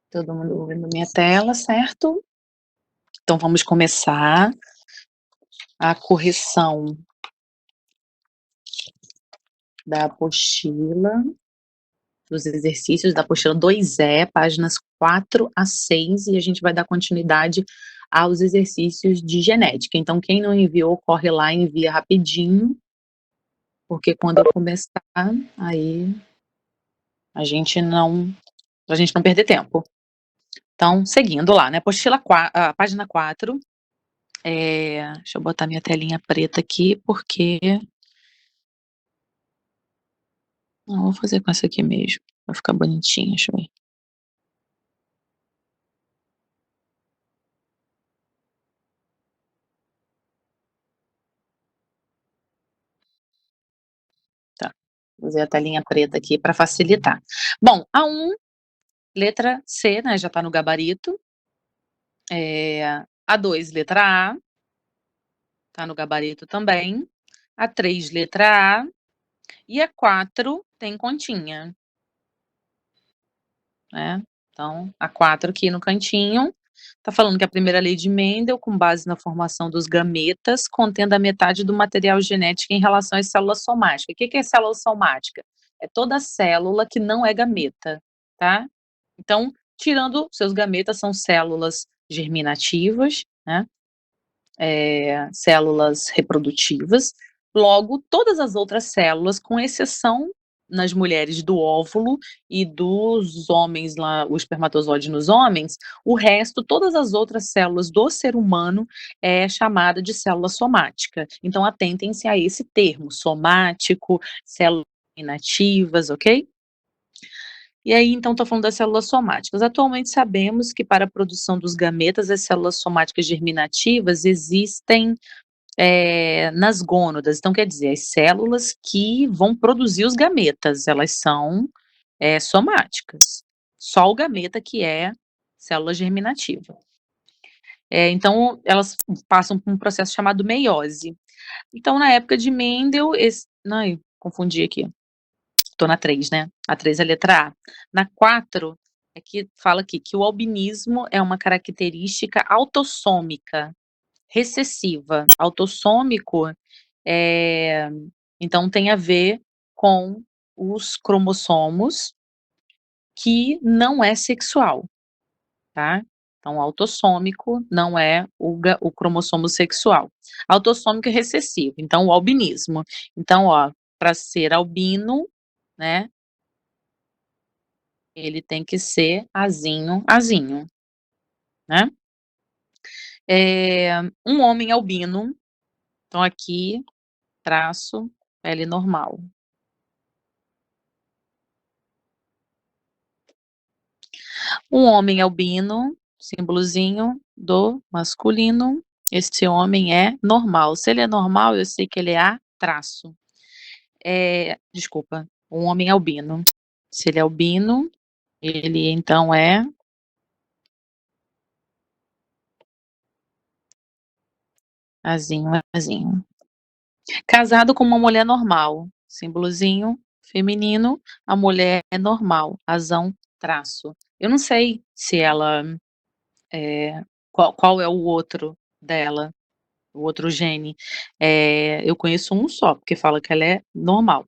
Todo mundo vendo minha tela, certo? Então vamos começar a correção da apostila, dos exercícios da apostila 2E, páginas 4 a 6, e a gente vai dar continuidade aos exercícios de genética. Então quem não enviou, corre lá e envia rapidinho, porque quando eu começar, aí a gente não pra gente não perder tempo. Então, seguindo lá, né, página 4, deixa eu botar minha telinha preta aqui, porque não, vou fazer com essa aqui mesmo, vai ficar bonitinho, deixa eu ver. Tá, usei a telinha preta aqui para facilitar. Bom, a 1, letra C, né, já tá no gabarito. A 2, letra A, tá no gabarito também. A 3, letra A. E a 4 tem continha. Né, então a 4 aqui no cantinho, tá falando que a primeira lei de Mendel, com base na formação dos gametas, contendo a metade do material genético em relação às células somáticas. O que que é célula somática? É toda célula que não é gameta, tá? Então, tirando seus gametas, são células germinativas, né, células reprodutivas, logo todas as outras células, com exceção nas mulheres do óvulo e dos homens lá, o espermatozoide nos homens, o resto, todas as outras células do ser humano é chamada de célula somática. Então atentem-se a esse termo, somático, células inativas, ok? E aí, então, tô falando das células somáticas. Atualmente sabemos que para a produção dos gametas, as células somáticas germinativas existem nas gônadas, então quer dizer, as células que vão produzir os gametas, elas são, somáticas. Só o gameta que é célula germinativa. Então elas passam por um processo chamado meiose. Então na época de Mendel, ai, confundi aqui, tô na 3, né, a 3 é a letra A. Na 4, é que fala aqui que o albinismo é uma característica autossômica, recessiva. Autossômico, então tem a ver com os cromossomos, que não é sexual, tá. Então autossômico não é o cromossomo sexual. Autossômico é recessivo, então o albinismo. Então, ó, para ser albino, né, ele tem que ser azinho, azinho, né. Um homem albino, então aqui, traço, pele normal. Um homem albino, símbolozinho do masculino, esse homem é normal. Se ele é normal, eu sei que ele é A traço. Desculpa, um homem albino. Se ele é albino, ele então é Azinho, Azinho. Casado com uma mulher normal, símbolozinho feminino, a mulher é normal, Azão traço. Eu não sei se ela, qual é o outro dela. O outro gene. Eu conheço um só, porque fala que ela é normal.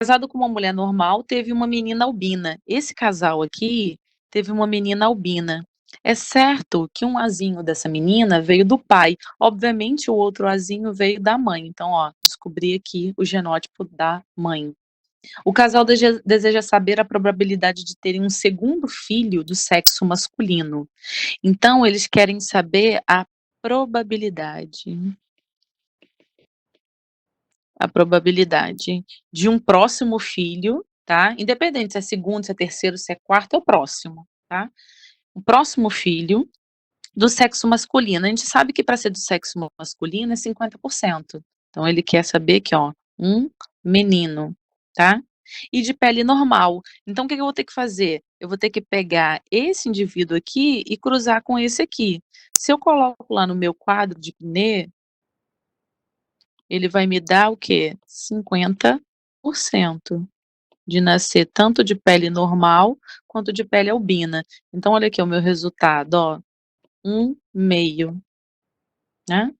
Casado com uma mulher normal, teve uma menina albina. Esse casal aqui teve uma menina albina. É certo que um azinho dessa menina veio do pai, obviamente o outro azinho veio da mãe, então ó, descobri aqui o genótipo da mãe. O casal deseja saber a probabilidade de terem um segundo filho do sexo masculino. Então eles querem saber probabilidade a probabilidade de um próximo filho, tá, independente se é segundo, se é terceiro, se é quarto, é o próximo, tá. O próximo filho do sexo masculino. A gente sabe que para ser do sexo masculino é 50%. Então ele quer saber que, ó, um menino, tá. E de pele normal. Então o que que eu vou ter que fazer? Eu vou ter que pegar esse indivíduo aqui e cruzar com esse aqui. Se eu coloco lá no meu quadro de Pinet, ele vai me dar o quê? 50%. de nascer tanto de pele normal quanto de pele albina. Então olha aqui o meu resultado, ó, 1/2, né.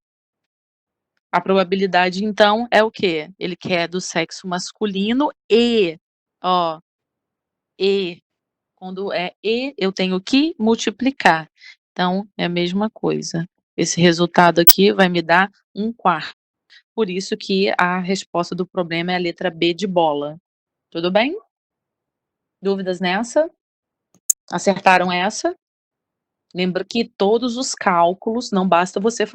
A probabilidade então é o quê? Ele quer do sexo masculino ó, e, quando é "e", eu tenho que multiplicar. Então é a mesma coisa. Esse resultado aqui vai me dar 1/4. Por isso que a resposta do problema é a letra B de bola. Tudo bem? Dúvidas nessa? Acertaram essa? Lembra que todos os cálculos, não basta você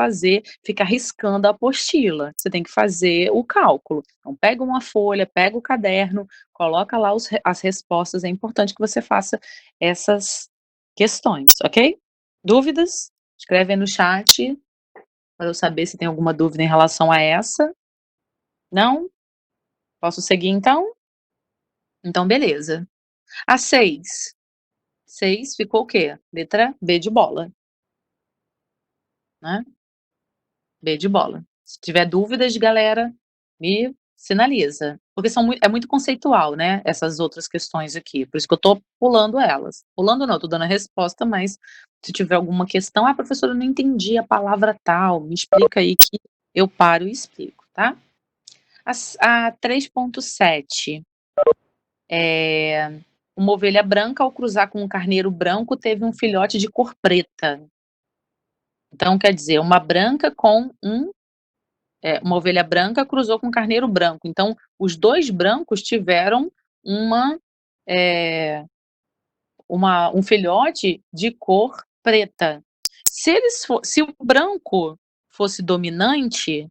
ficar riscando a apostila, você tem que fazer o cálculo. Então pega uma folha, pega o caderno, coloca lá as respostas, é importante que você faça essas questões, ok? Dúvidas? Escreve aí no chat, para eu saber se tem alguma dúvida em relação a essa. Não? Posso seguir então? Então beleza. A 6. 6 ficou o quê? Letra B de bola, né? B de bola. Se tiver dúvidas, galera, me sinaliza, porque é muito conceitual, né, essas outras questões aqui, por isso que eu tô pulando elas. Pulando não, tô dando a resposta, mas se tiver alguma questão: "Ah, professora, eu não entendi a palavra tal, me explica aí", que eu paro e explico, tá? A 3.7, uma ovelha branca, ao cruzar com um carneiro branco, teve um filhote de cor preta. Então quer dizer, uma ovelha branca cruzou com um carneiro branco, então os 2 brancos tiveram uma, eh, um filhote de cor preta. Se o branco fosse dominante,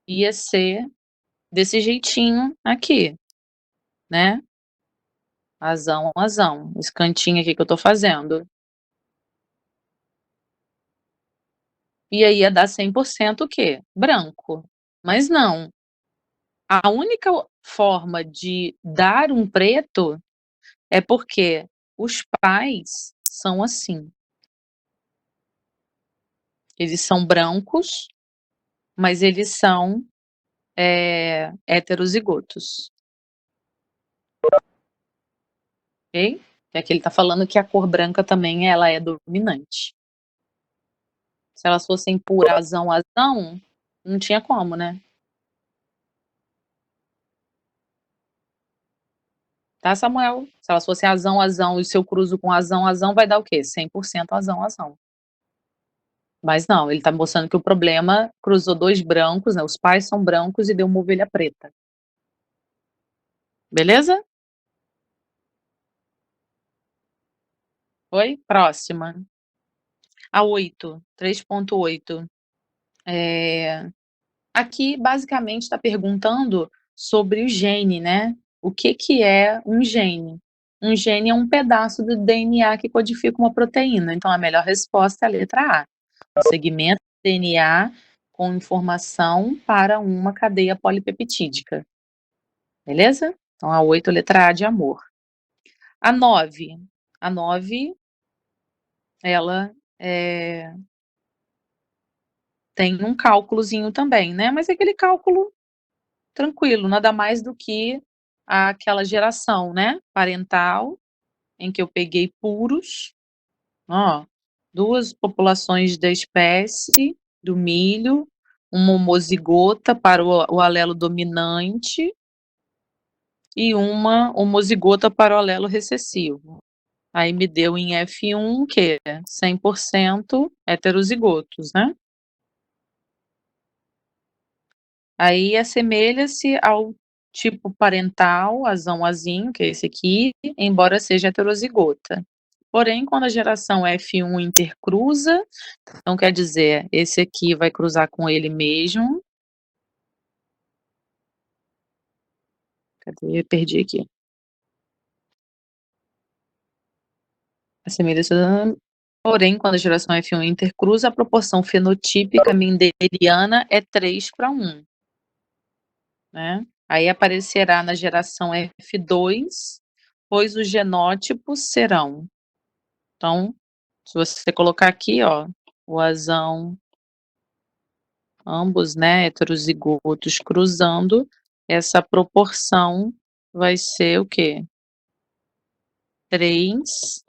ia ser desse jeitinho aqui, né, azão, azão, esse cantinho aqui que eu tô fazendo. E aí ia dar 100% o quê? Branco. Mas não, a única forma de dar um preto é porque os pais são assim. Eles são brancos, mas eles são, heterozigotos, ok? E aqui ele tá falando que a cor branca também ela é dominante. Se elas fossem pura azão, azão, não tinha como, né. Tá, Samuel? Se elas fossem azão, azão e se eu cruzo com azão, azão, vai dar o quê? 100% azão, azão. Mas não, ele tá mostrando que o problema cruzou 2 brancos, né, os pais são brancos e deu uma ovelha preta. Beleza? Foi? Próxima. A 8, 3.8. Aqui basicamente está perguntando sobre o gene, né. O que que é um gene? Um gene é um pedaço do DNA que codifica uma proteína, então a melhor resposta é a letra A. Um segmento do DNA com informação para uma cadeia polipeptídica. Beleza? Então a 8, letra A de amor. A 9, a 9 ela, tem um cálculozinho também, né, mas é aquele cálculo tranquilo, nada mais do que aquela geração, né, parental, em que eu peguei puros, ó, 2 populações da espécie do milho, uma homozigota para o alelo dominante e uma homozigota para o alelo recessivo. Aí me deu em F1 o quê? 100% heterozigotos, né. Aí assemelha-se ao tipo parental azão-azinho, que é esse aqui, embora seja heterozigota. Porém, quando a geração F1 intercruza, então quer dizer, esse aqui vai cruzar com ele mesmo. Cadê? Perdi aqui. Assemelha-se, porém, quando a geração F1 intercruza, a proporção fenotípica mendeliana é 3:1, né. Aí aparecerá na geração F2, pois os genótipos serão. Então, se você colocar aqui, ó, o azão, ambos, né, heterozigotos cruzando, essa proporção vai ser o quê? 3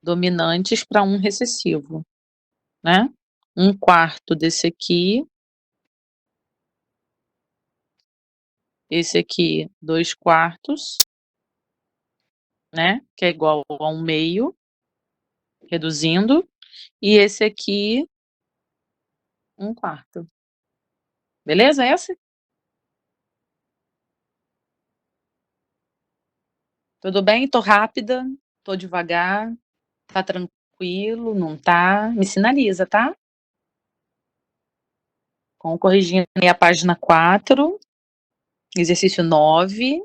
dominantes para um recessivo, né. Um quarto desse aqui, esse aqui 2/4, né, que é igual a 1/2, reduzindo, e esse aqui 1/4. Beleza essa? Tudo bem? Tô rápida, tô devagar, tá tranquilo, não tá? Me sinaliza, tá? Com corrigindo aí a página 4, exercício 9,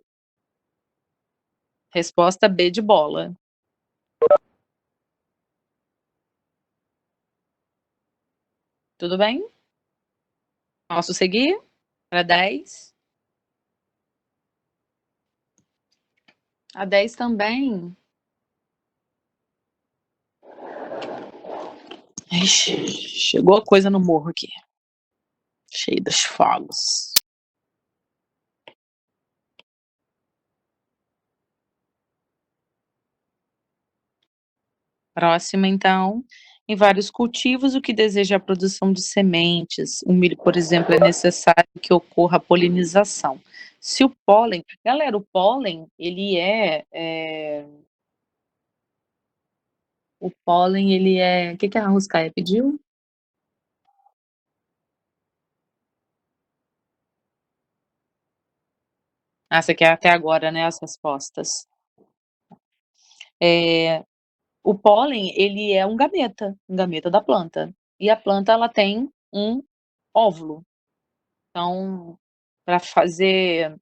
resposta B de bola. Tudo bem? Posso seguir? Para 10? A 10 também. Ixi, chegou a coisa no morro aqui, cheio dos fogos. Próxima então, em vários cultivos, o que deseja a produção de sementes. O milho, por exemplo, é necessário que ocorra a polinização. Se o pólen galera, o pólen, ele o pólen, ele é que a Ruscaia pediu? Ah, você quer até agora, né, as respostas. Eh, o pólen, ele é um gameta da planta. E a planta, ela tem um óvulo. Então, para fazer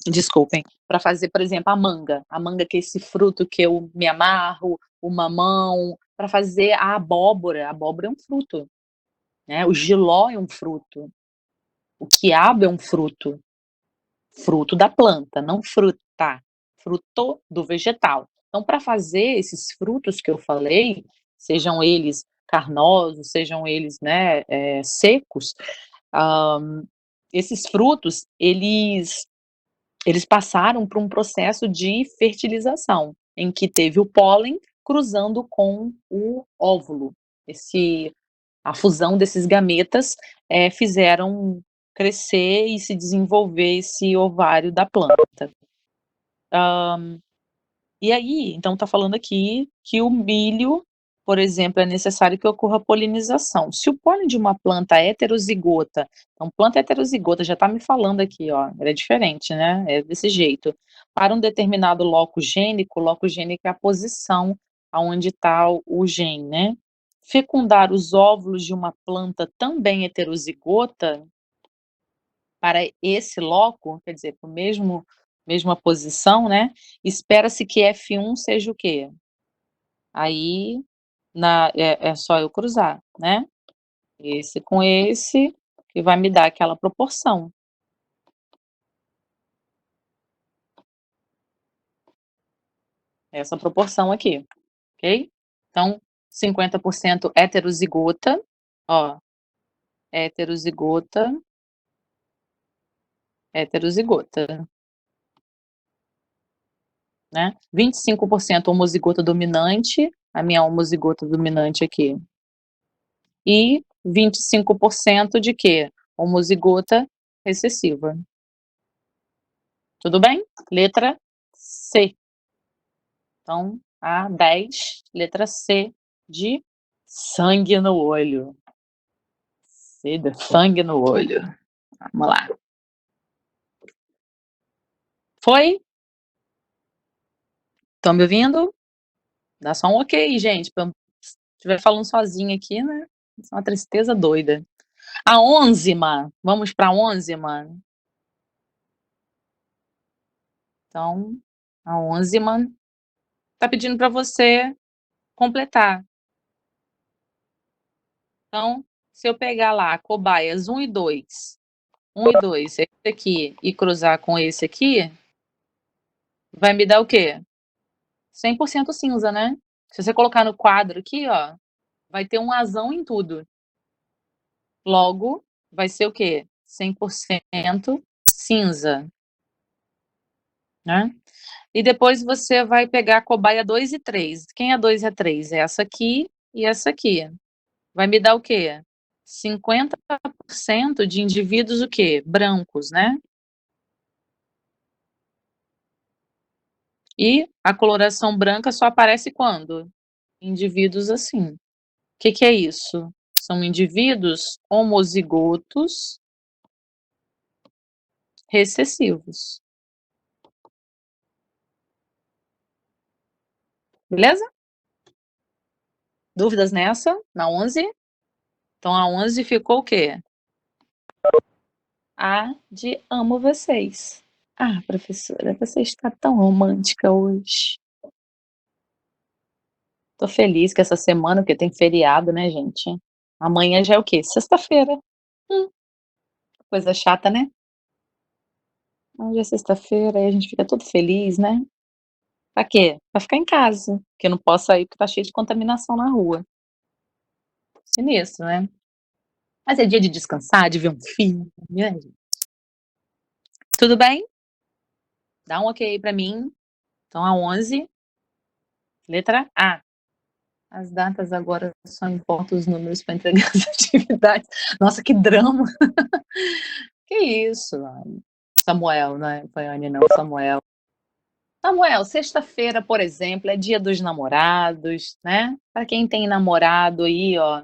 desculpem, para fazer, por exemplo, a manga que é esse fruto que eu me amarro, o mamão, para fazer a abóbora é um fruto, né, o jiló é um fruto, o quiabo é um fruto, fruto da planta, não fruta, fruto do vegetal. Então, para fazer esses frutos que eu falei, sejam eles carnosos, sejam eles, né, secos, hã, esses frutos, eles passaram por um processo de fertilização, em que teve o pólen cruzando com o óvulo. Esse A fusão desses gametas, fizeram crescer e se desenvolver esse ovário da planta. E aí, então tá falando aqui que o milho, por exemplo, é necessário que ocorra polinização. Se o pólen de uma planta heterozigota, então planta heterozigota já tá me falando aqui, ó, ela é diferente, né, é desse jeito. Para um determinado loco gênico é a posição aonde tá o gene, né. Fecundar os óvulos de uma planta também heterozigota para esse loco, quer dizer, para o mesma posição, né, espera-se que F1 seja o quê? Aí, é só eu cruzar, né, esse com esse, que vai me dar aquela proporção, essa proporção aqui, ok? Então, 50% heterozigota, ó, heterozigota, heterozigota, né, 25% homozigota dominante, a minha homozigota dominante aqui, e 25% de quê? Homozigota recessiva. Tudo bem? Letra C. Então, a 10, letra C de sangue no olho. C de sangue no olho. Vamos lá. Foi? Estão me ouvindo? Dá só um ok, gente, pra eu estiver falando sozinha aqui, né, isso é uma tristeza doida. A 11ª, vamos pra 11ª? Então, a 11ª tá pedindo pra você completar. Então, se eu pegar lá cobaias 1 e 2, 1 e 2, esse aqui, e cruzar com esse aqui, vai me dar o quê? 100% cinza, né. Se você colocar no quadro aqui, ó, vai ter um azão em tudo. Logo, vai ser o quê? 100% cinza, né. E depois você vai pegar a cobaia 2 e 3. Quem é 2 e a 3? É essa aqui e essa aqui. Vai me dar o quê? 50% de indivíduos o quê? Brancos, né. E a coloração branca só aparece quando? Indivíduos assim. Que é isso? São indivíduos homozigotos recessivos. Beleza? Dúvidas nessa? Na 11? Então a 11 ficou o quê? A de amo vocês. Ah, professora, você está tão romântica hoje. Tô feliz que essa semana, porque tem feriado, né, gente? Amanhã já é o quê? Sexta-feira. Hum, coisa chata, né? Hoje é sexta-feira, aí a gente fica todo feliz, né? Pra quê? Pra ficar em casa, porque eu não posso sair porque tá cheio de contaminação na rua. Sinistro, né? Mas é dia de descansar, de ver um filme, né, gente? Tudo bem? Dá um ok aí pra mim. Então a 11, letra A. As datas agora só importam os números para entregar as atividades. Nossa, que drama! Que isso, ai. Samuel, né, foi Anne não, Samuel. Samuel, sexta-feira, por exemplo, é dia dos namorados, né, para quem tem namorado aí, ó,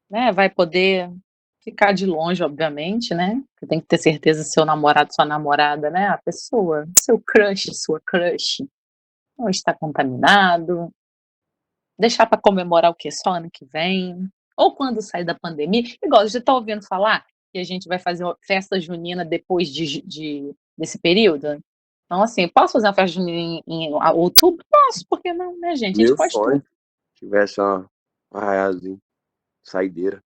né, vai poder ficar de longe, obviamente, né, você tem que ter certeza se seu namorado, sua namorada, né, a pessoa, seu crush, sua crush, não está contaminado. Deixar para comemorar o quê? Só ano que vem? Ou quando sair da pandemia? Igual, já tá ouvindo falar que a gente vai fazer uma festa junina depois desse período? Então, assim, posso fazer uma festa junina em outubro? Posso, por que não, né, gente? A gente Meu pode sonho, tudo. tivesse uma arraiazinha, saideira.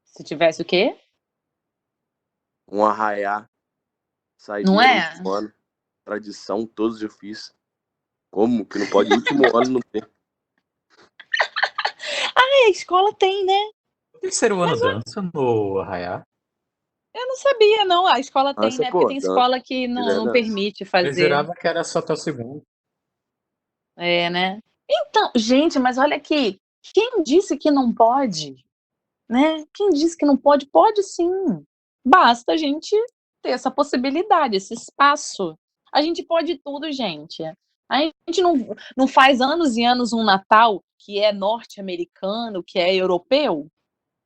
Se tivesse o quê? Um arraiá, Não saideira, é? último ano. Tradição, todos eu fiz. Como que não pode? Último ano não tem. É, a escola tem, né? O terceiro ano Mas dança no Arraiá? eu não sabia, não. A escola tem, Dança, né? Porque pô, tem dança. escola que Se quiser, não dança. permite Eu fazer. jurava que era só até o segundo. É, né? Então, gente, mas olha aqui. Quem disse que não pode? Né? Quem disse que não pode? Pode sim. Basta a gente ter essa possibilidade, esse espaço. A gente pode tudo, gente. A gente não faz anos e anos um Natal que é norte-americano, que é europeu,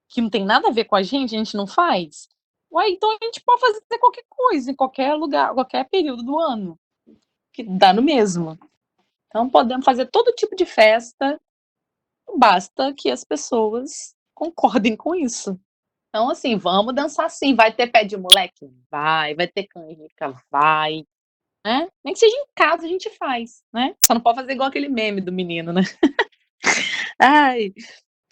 que não tem nada a ver com a gente não faz? Ué, então a gente pode fazer qualquer coisa, em qualquer lugar, qualquer período do ano, que dá no mesmo. Então podemos fazer todo tipo de festa, basta que as pessoas concordem com isso. Então, assim, vamos dançar sim. Vai ter pé de moleque? Vai ter canjica? Vai, né? Nem que seja em casa a gente faz, né? Só não pode fazer igual aquele meme do menino, né? Ai,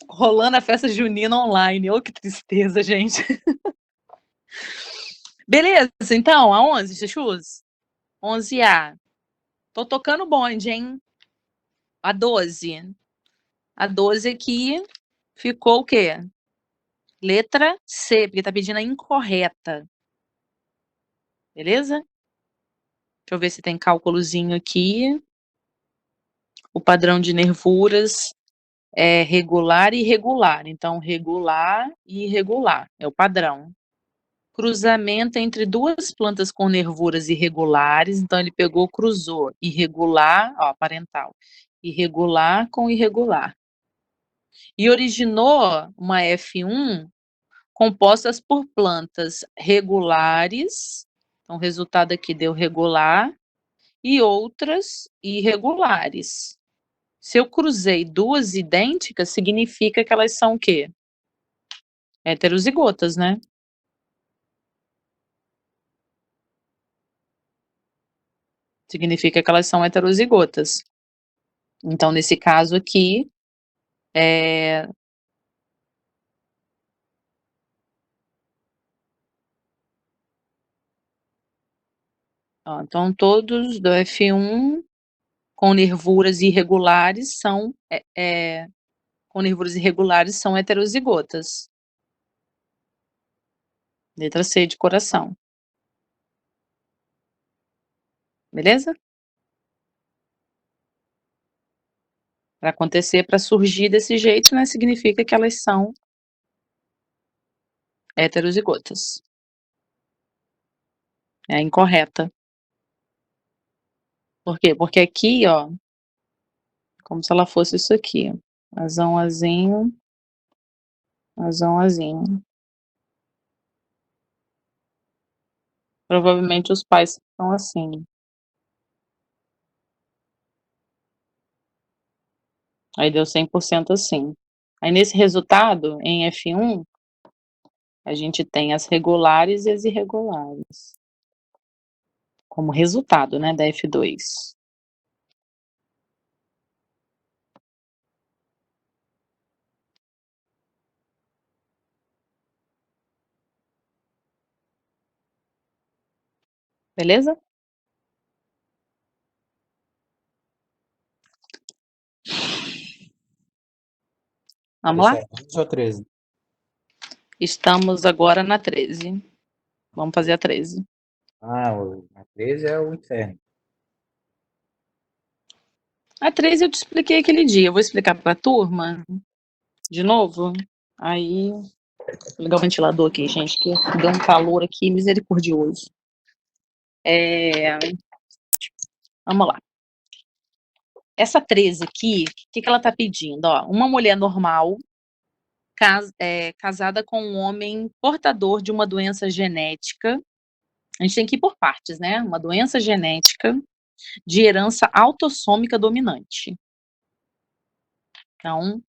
rolando a festa junina online. Ô, que tristeza, gente. Beleza, então, a 11, Chuchus? 11A. Tô tocando bonde, hein? A 12. A 12 aqui ficou o quê? Letra C, porque tá pedindo a incorreta. Beleza? Deixa eu ver se tem cálculozinho aqui. O padrão de nervuras é regular e irregular. Então, regular e irregular é o padrão. Cruzamento entre duas plantas com nervuras irregulares. Então, ele pegou, cruzou irregular, ó, parental, irregular com irregular. E originou uma F1 compostas por plantas regulares. Então, o resultado aqui deu regular e outras irregulares. Se eu cruzei duas idênticas, significa que elas são o quê? Heterozigotas, né? Significa que elas são heterozigotas. Então, nesse caso aqui, ó, então todos do F1 com nervuras irregulares são com nervuras irregulares são heterozigotas. Letra C de coração. Beleza? Para acontecer, para surgir desse jeito, né, significa que elas são heterozigotas. É incorreta. Por quê? Porque aqui, ó, como se ela fosse isso aqui, azão, azinho, azão, azinho. Provavelmente os pais são assim. Aí deu 100% assim. Aí nesse resultado, em F1, a gente tem as regulares e as irregulares. Como resultado, né, da F2. Beleza? Vamos Isso lá? é 11 ou 13? Estamos agora na 13. Vamos fazer a 13. A 13 é o inferno. A 13 eu te expliquei aquele dia. Eu vou explicar para a turma de novo. Aí, vou ligar o ventilador aqui, gente, que deu um calor aqui misericordioso. Vamos lá. Essa 13 aqui, o que ela está pedindo? Ó, uma mulher normal, casada com um homem portador de uma doença genética. A gente tem que ir por partes, né? Uma doença genética de herança autossômica dominante. Então,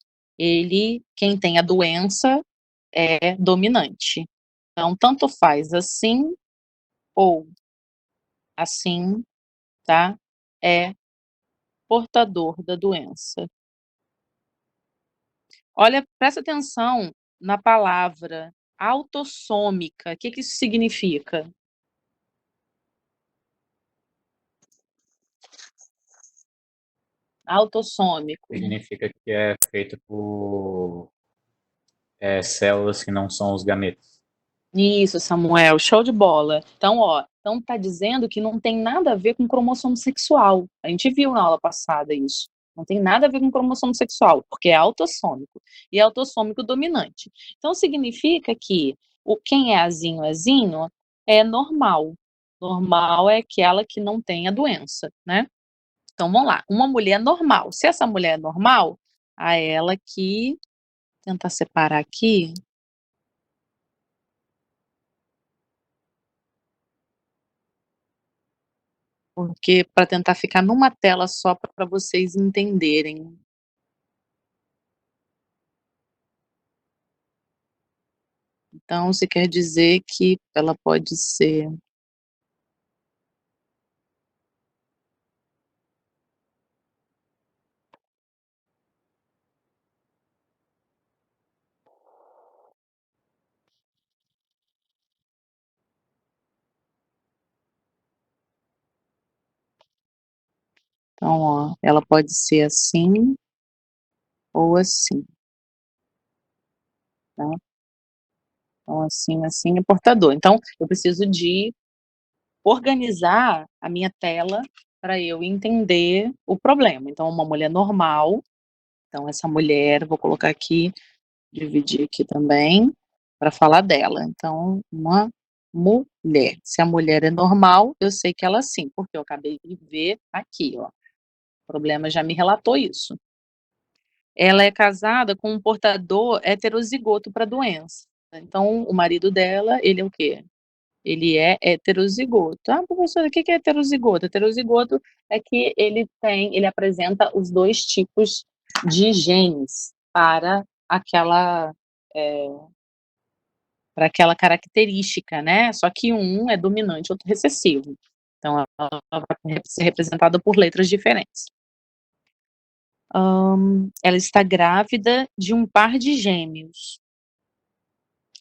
quem tem a doença é dominante. Então, tanto faz assim ou assim, tá? É portador da doença. Olha, presta atenção na palavra autossômica. O que isso significa? Autossômico. Significa que é feito por células que não são os gametas. Isso, Samuel, show de bola. Então, ó, tá dizendo que não tem nada a ver com cromossomo sexual. A gente viu na aula passada isso. Não tem nada a ver com cromossomo sexual, porque é autossômico. E é autossômico dominante. Então, significa que quem é azinho é normal. Normal é aquela que não tem a doença, né? Então, vamos lá. Uma mulher normal. Se essa mulher é normal, a ela que... Tentar separar aqui. Porque para tentar ficar numa tela só para vocês entenderem. Então, se quer dizer que ela pode ser então, ó, ela pode ser assim ou assim, tá? Então, assim é portador. Então, eu preciso de organizar a minha tela para eu entender o problema. Então, uma mulher normal, então essa mulher, vou colocar aqui, dividir aqui também, para falar dela. Então, uma mulher. Se a mulher é normal, eu sei que ela sim, porque eu acabei de ver aqui, ó. O problema já me relatou isso. Ela é casada com um portador heterozigoto para a doença. Então, o marido dela, ele é o quê? Ele é heterozigoto. Ah, professora, o que é heterozigoto? Heterozigoto é que ele apresenta os dois tipos de genes para aquela característica, né? Só que um é dominante, outro recessivo. Então, ela vai ser representada por letras diferentes. Ela está grávida de um par de gêmeos.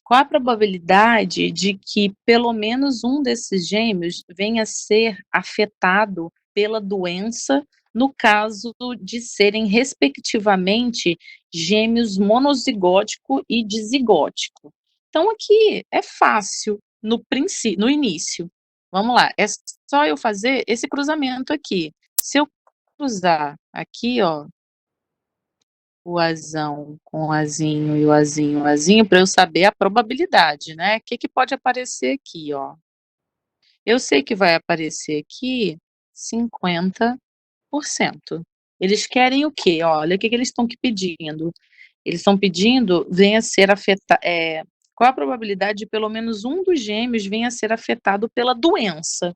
Qual a probabilidade de que pelo menos um desses gêmeos venha a ser afetado pela doença, no caso de serem, respectivamente, gêmeos monozigótico e dizigótico? Então aqui é fácil no início. Vamos lá, é só eu fazer esse cruzamento aqui. Se eu cruzar aqui, ó, o Azão com o Azinho e o Azinho, o Azinho, para eu saber a probabilidade, né? O que que pode aparecer aqui, ó? Eu sei que vai aparecer aqui 50%. Eles querem o quê? Olha o que que eles estão pedindo. Eles estão pedindo venha ser qual a probabilidade de pelo menos um dos gêmeos venha a ser afetado pela doença?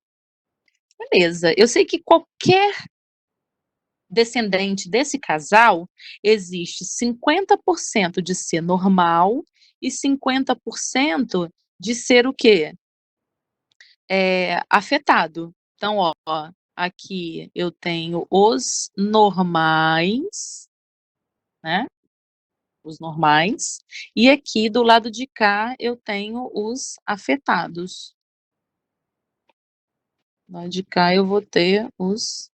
Beleza, eu sei que qualquer descendente desse casal, existe 50% de ser normal e 50% de ser o quê? Afetado. Então, ó, aqui eu tenho os normais, né? Os normais, e aqui do lado de cá eu tenho os afetados. Do lado de cá eu vou ter os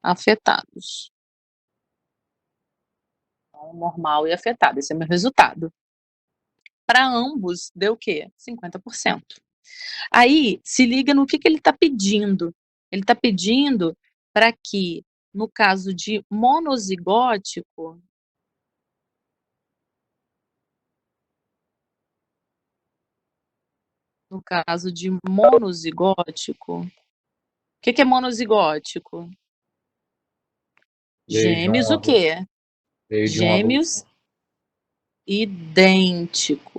afetados. Então, normal e afetado, esse é meu resultado. Para ambos, deu o quê? 50%. Aí, se liga no que ele está pedindo. Ele está pedindo para que, no caso de monozigótico, o que é monozigótico? Veio de um Gêmeos o óvulo. quê? Veio de um óvulo. Gêmeos idênticos,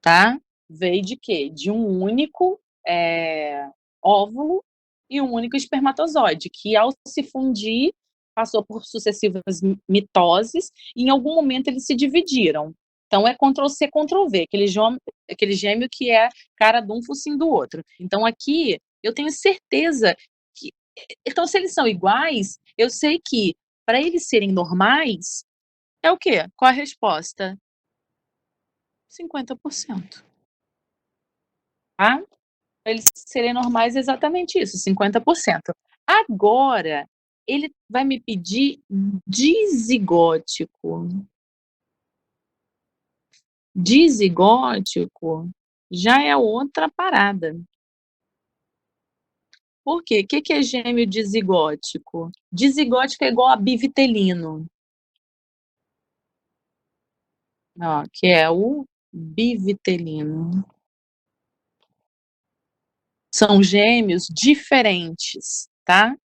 tá? Veio de quê? De um único óvulo e um único espermatozoide, que ao se fundir, passou por sucessivas mitoses, e em algum momento eles se dividiram. Então é Ctrl+C, Ctrl+V, aquele gêmeo que é cara de um, focinho do outro. Então aqui, eu tenho certeza que... Então, se eles são iguais, eu sei que, para eles serem normais, é o quê? Qual a resposta? 50%. Tá? Para eles serem normais, é exatamente isso, 50%. Agora, ele vai me pedir dizigótico. Dizigótico já é outra parada. Por quê? O que que é gêmeo dizigótico? Dizigótico é igual a bivitelino. Ó, que é o bivitelino. São gêmeos diferentes, tá?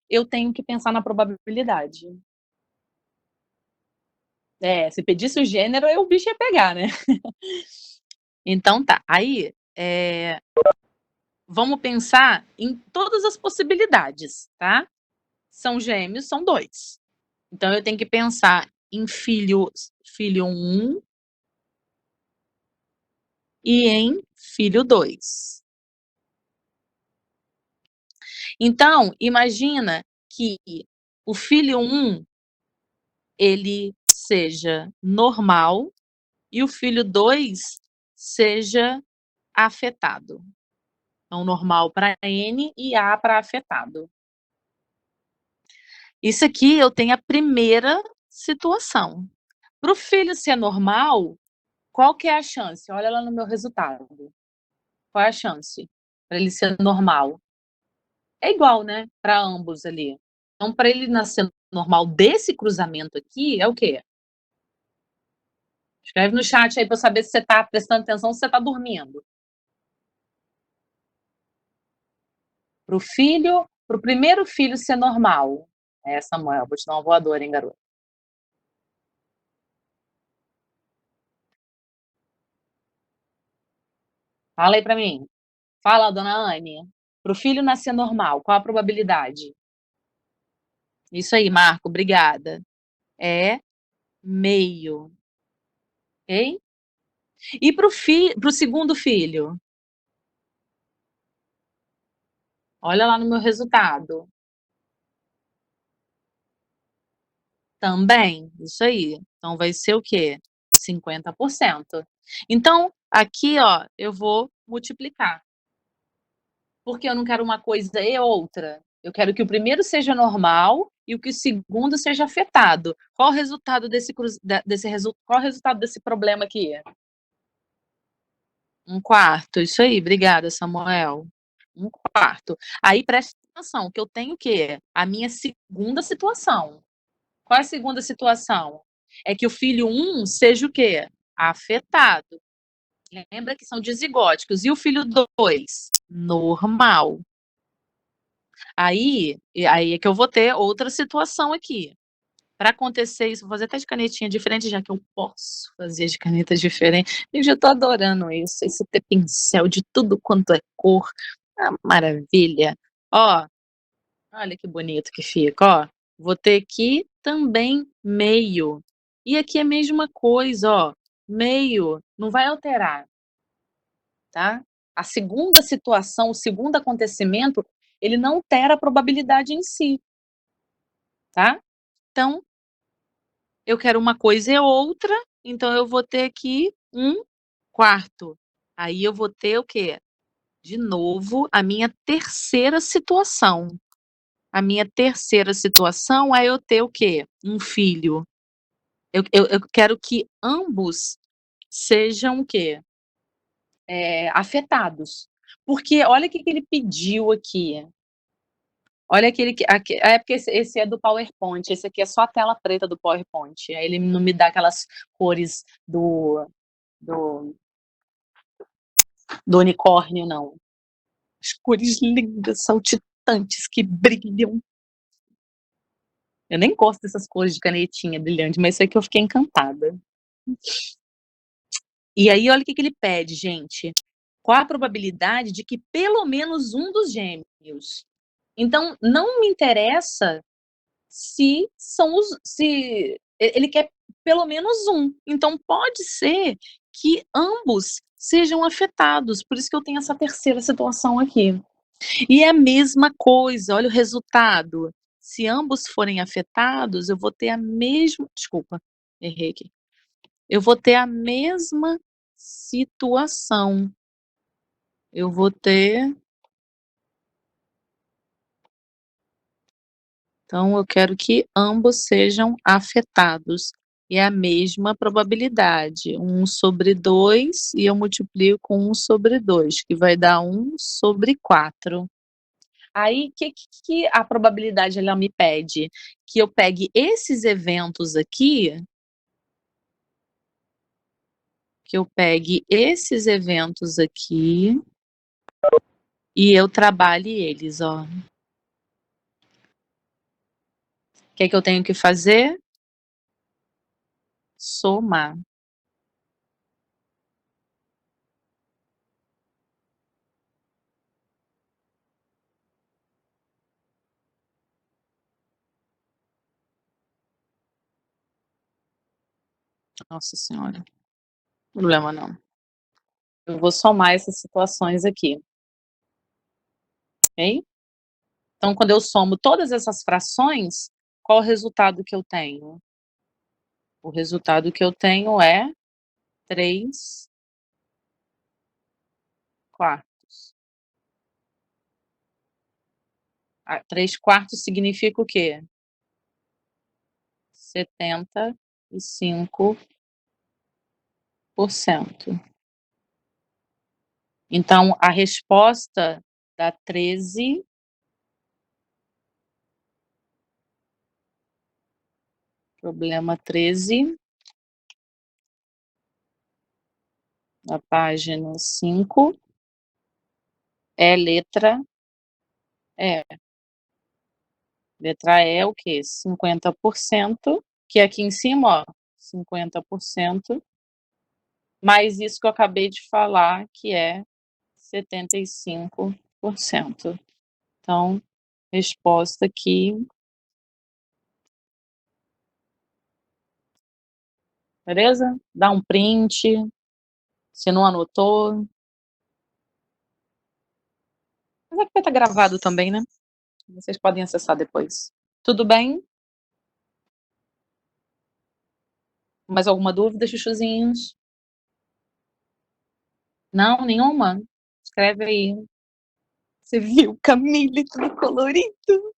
Eu tenho que pensar na probabilidade. Se pedisse o gênero, o bicho ia pegar, né? Então tá, aí vamos pensar em todas as possibilidades, tá? São gêmeos, são 2. Então eu tenho que pensar em filho 1 e em filho 2. Então, imagina que o filho 1 ele seja normal e o filho 2 seja afetado. Então, normal para N e A para afetado. Isso aqui eu tenho a primeira situação. Para o filho ser normal, qual que é a chance? Olha lá no meu resultado. Qual é a chance para ele ser normal? É igual, né? Para ambos ali. Então, para ele nascer normal desse cruzamento aqui, é o quê? Escreve no chat aí para eu saber se você está prestando atenção ou se você está dormindo. Para o primeiro filho ser normal. Samuel, vou te dar uma voadora, hein, garoto? Fala aí para mim. Fala, dona Anne. Para o filho nascer normal, qual a probabilidade? Isso aí, Marco, obrigada. É meio. Ok? E para o segundo filho? Olha lá no meu resultado. Também, isso aí. Então vai ser o quê? 50%. Então, aqui, ó, eu vou multiplicar. Porque eu não quero uma coisa e outra. Eu quero que o primeiro seja normal e que o segundo seja afetado. Qual o resultado qual o resultado desse problema aqui? 1/4, isso aí, obrigada, Samuel. 1/4. Aí presta atenção, que eu tenho o quê? A minha segunda situação. Qual é a segunda situação? É que o filho 1 seja o quê? Afetado. Lembra que são dizigóticos. E o filho 2? Normal. Aí é que eu vou ter outra situação aqui. Para acontecer isso, vou fazer até de canetinha diferente, já que eu posso fazer de caneta diferente. Eu já tô adorando isso, esse ter pincel de tudo quanto é cor. Ah, maravilha. Ó, olha que bonito que fica, ó. Vou ter aqui também meio. E aqui é a mesma coisa, ó. Meio, não vai alterar, tá? A segunda situação, o segundo acontecimento, ele não altera a probabilidade em si, tá? Então, eu quero uma coisa e outra, então eu vou ter aqui 1/4. Aí eu vou ter o quê? De novo, a minha terceira situação. A minha terceira situação é eu ter o quê? Um filho. Eu quero que ambos sejam o quê? Afetados. Porque olha o que ele pediu aqui. Olha aquele que é porque esse é do PowerPoint, esse aqui é só a tela preta do PowerPoint, aí ele não me dá aquelas cores do unicórnio, não. As cores lindas, saltitantes, que brilham. Eu nem gosto dessas cores de canetinha brilhante, mas isso aqui eu fiquei encantada. E aí olha o que ele pede, gente. Qual a probabilidade de que pelo menos um dos gêmeos? Então, não me interessa se ele quer pelo menos um. Então pode ser que ambos sejam afetados, por isso que eu tenho essa terceira situação aqui. E é a mesma coisa, olha o resultado. Se ambos forem afetados, eu vou ter a mesma, desculpa, errei aqui. Eu vou ter a mesma situação. Eu vou ter Então eu quero que ambos sejam afetados. E é a mesma probabilidade, 1/2 e eu multiplico com 1/2, que vai dar 1/4. Aí que a probabilidade ela me pede? Que eu pegue esses eventos aqui e eu trabalhe eles, ó. O que eu tenho que fazer? Somar. Nossa senhora, problema não. Eu vou somar essas situações aqui, ok? Então, quando eu somo todas essas frações, qual o resultado que eu tenho? O resultado que eu tenho é 3/4. 3/4 significa o quê? 75%. Então, a resposta dá 13. Problema 13. Na página 5. É letra E. Letra E é o quê? 50%, que aqui em cima, ó, 50%, mais isso que eu acabei de falar, que é 75%. Então, resposta aqui. Beleza? Dá um print, se não anotou. Mas aqui vai estar gravado também, né? Vocês podem acessar depois. Tudo bem? Mais alguma dúvida, chuchuzinhos? Não, nenhuma? Escreve aí. Você viu, Camille, tudo colorido?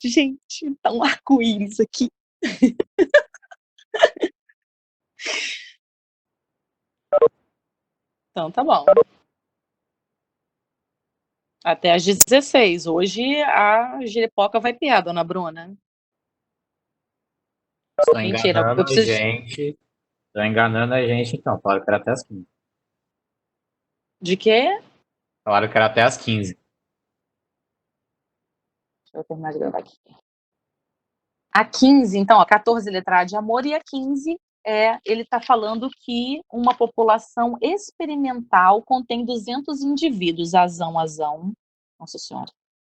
Gente, tá um arco-íris aqui. Então tá bom. Até às 16. Hoje a giripoca vai piar, dona Bruna. Estão Mentira, enganando eu a preciso. gente. Estão enganando a gente, então. Falaram que era até as 15. De quê? Falaram que era até as 15. Deixa eu terminar de gravar aqui. A 15, então, a 14 letra A de amor, e a 15 ele está falando que uma população experimental contém 200 indivíduos, azão. Nossa Senhora,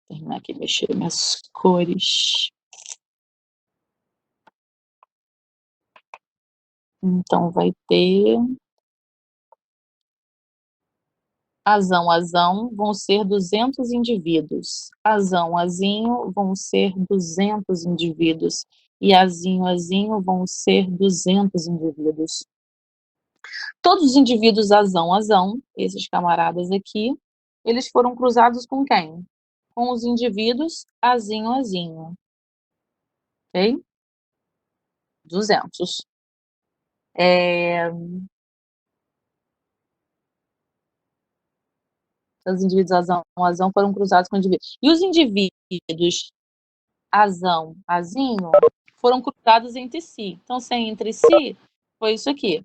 vou terminar aqui de mexer minhas cores. Então vai ter azão, vão ser 200 indivíduos. Azinho, vão ser 200 indivíduos. E azinho, vão ser 200 indivíduos. Todos os indivíduos azão, esses camaradas aqui, eles foram cruzados com quem? Com os indivíduos azinho. Ok? 200. Os indivíduos azão foram cruzados com indivíduos. E os indivíduos azinho, foram cruzados entre si. Então, se é entre si, foi isso aqui.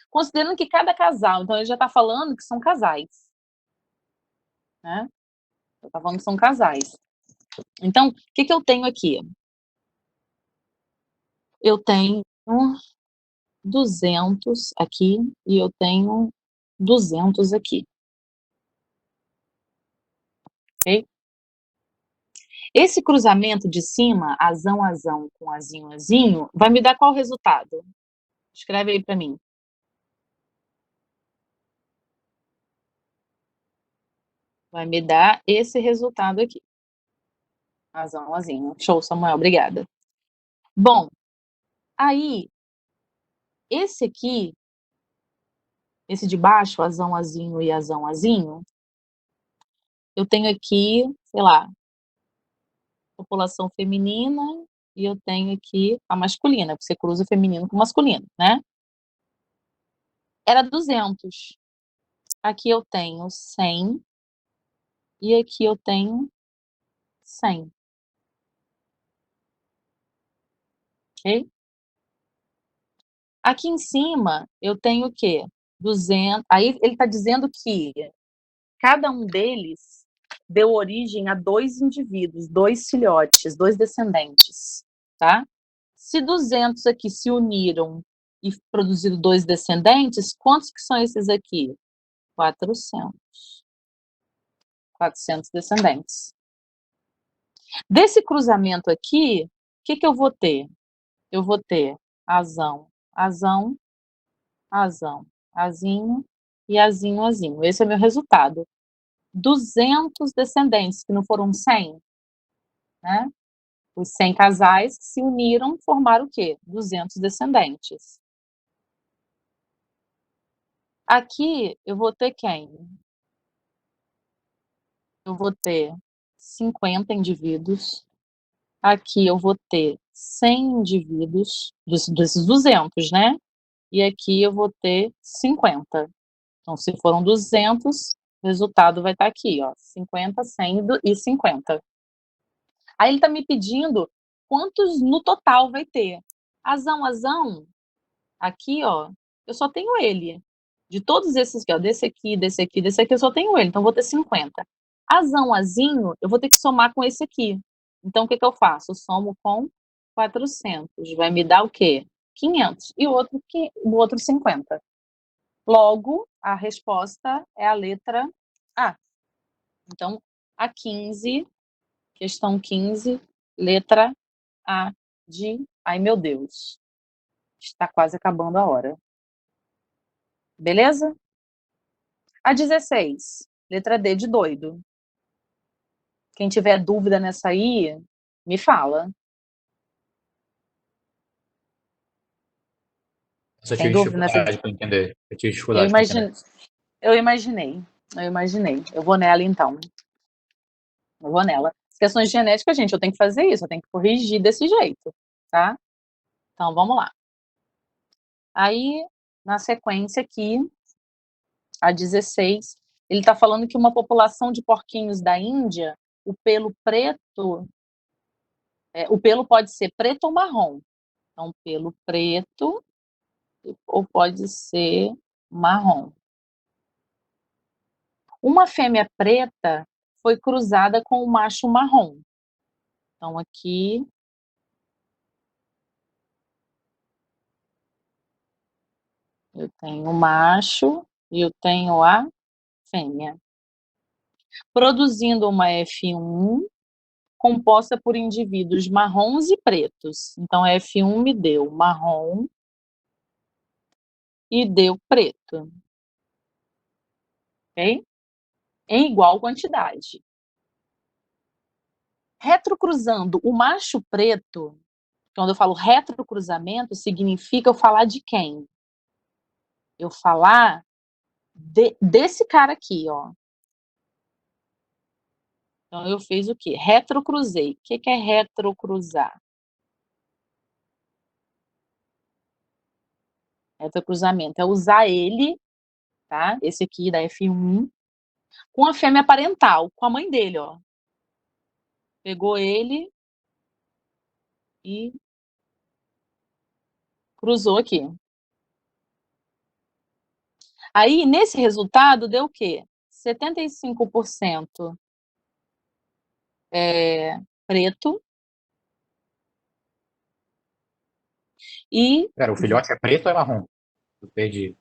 Considerando que cada casal, então ele já está falando que são casais. Né? Já está falando que são casais. Então, o que eu tenho aqui? Eu tenho 200 aqui e eu tenho 200 aqui. Ok? Esse cruzamento de cima, azão com azinho, vai me dar qual resultado? Escreve aí para mim. Vai me dar esse resultado aqui. Azinho. Show, Samuel, obrigada. Bom, aí, esse aqui, esse de baixo, azinho e azinho, eu tenho aqui, sei lá, população feminina, e eu tenho aqui a masculina, porque você cruza feminino com masculino, né? Era 200. Aqui eu tenho 100 e aqui eu tenho 100. Ok? Aqui em cima eu tenho o quê? 200. Aí ele está dizendo que cada um deles deu origem a 2 indivíduos, 2 filhotes, 2 descendentes, tá? Se 200 aqui se uniram e produziram 2 descendentes, quantos que são esses aqui? 400. 400 descendentes. Desse cruzamento aqui, o que eu vou ter? Eu vou ter azão, azinho e azinho. Esse é o meu resultado. 200 descendentes, que não foram 100, né? Os 100 casais que se uniram formaram o quê? 200 descendentes. Aqui eu vou ter quem? Eu vou ter 50 indivíduos. Aqui eu vou ter 100 indivíduos, desses 200, né? E aqui eu vou ter 50. Então, se foram 200, o resultado vai estar aqui, ó, 50, 100 e 50. Aí ele está me pedindo quantos no total vai ter. Azão, aqui, ó, eu só tenho ele. De todos esses aqui, ó, desse aqui, eu só tenho ele, então vou ter 50. Azinho, eu vou ter que somar com esse aqui. Então, o que eu faço? Eu somo com 400. Vai me dar o quê? 500. E o outro 50. Logo, a resposta é a letra A. Então, a 15, questão 15, letra A de... Ai, meu Deus. Está quase acabando a hora. Beleza? A 16, letra D de doido. Quem tiver dúvida nessa aí, me fala. Eu Tem tive dúvida nessa? dificuldade para entender. Eu tive Eu dificuldade para entender. imagine... eu imaginei. Eu vou nela, então. Eu vou nela. As questões de genética, gente, eu tenho que fazer isso. Eu tenho que corrigir desse jeito, tá? Então, vamos lá. Aí, na sequência aqui, A 16, ele está falando que uma população de porquinhos da Índia, o pelo preto, o pelo pode ser preto ou marrom. Então, pelo preto ou pode ser marrom. Uma fêmea preta foi cruzada com um macho marrom. Então, aqui eu tenho o macho e eu tenho a fêmea. Produzindo uma F1 composta por indivíduos marrons e pretos. Então, a F1 me deu marrom e deu preto. Ok? Em igual quantidade. Retrocruzando o macho preto, quando eu falo retrocruzamento, significa eu falar de quem? Eu falar desse cara aqui, ó. Então, eu fiz o quê? Retrocruzei. O que é retrocruzar? Retrocruzamento é usar ele, tá? Esse aqui da F1, com a fêmea parental, com a mãe dele, ó. Pegou ele e cruzou aqui. Aí, nesse resultado, deu o quê? 75% preto e Pera, o filhote é preto ou é marrom? Eu perdi.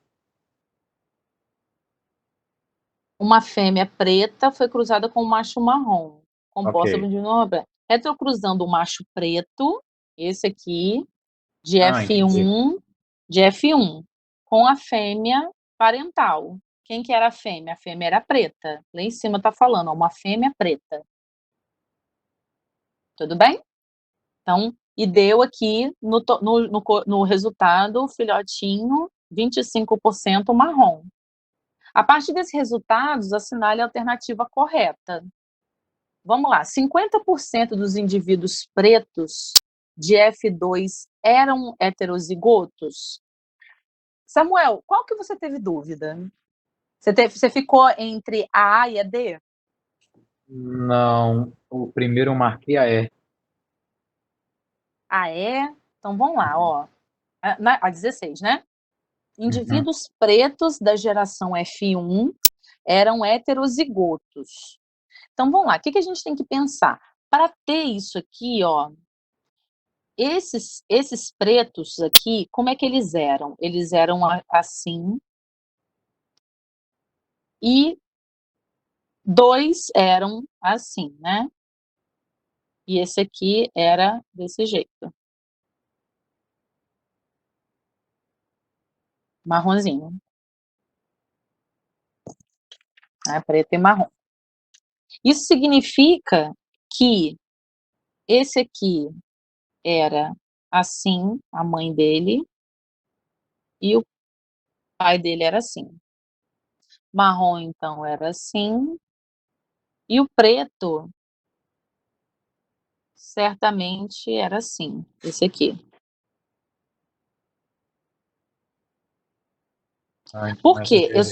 uma fêmea preta foi cruzada com um macho marrom, composta Ok. por retrocruzando o macho preto, esse aqui, de Entendi. F1, com a fêmea parental. Quem que era a fêmea? A fêmea era preta. Lá em cima tá falando, ó, uma fêmea preta. Tudo bem? Então, e deu aqui no resultado, filhotinho, 25% marrom. A partir desses resultados, assinale a alternativa correta. Vamos lá, 50% dos indivíduos pretos de F2 eram heterozigotos? Samuel, qual que você teve dúvida? Você ficou entre a A e a D? Não, o primeiro eu marquei a E. A E? Então vamos lá, ó. A 16, né? Uhum. Indivíduos pretos da geração F1 eram heterozigotos. Então vamos lá, o que a gente tem que pensar? Para ter isso aqui, ó, esses pretos aqui, como é que eles eram? Eles eram assim, e 2 eram assim, né? E esse aqui era desse jeito. Marronzinho. Né? Preto e marrom. Isso significa que esse aqui era assim, a mãe dele, e o pai dele era assim. Marrom, então, era assim, e o preto certamente era assim, esse aqui. Então Por essa quê? Eu aqui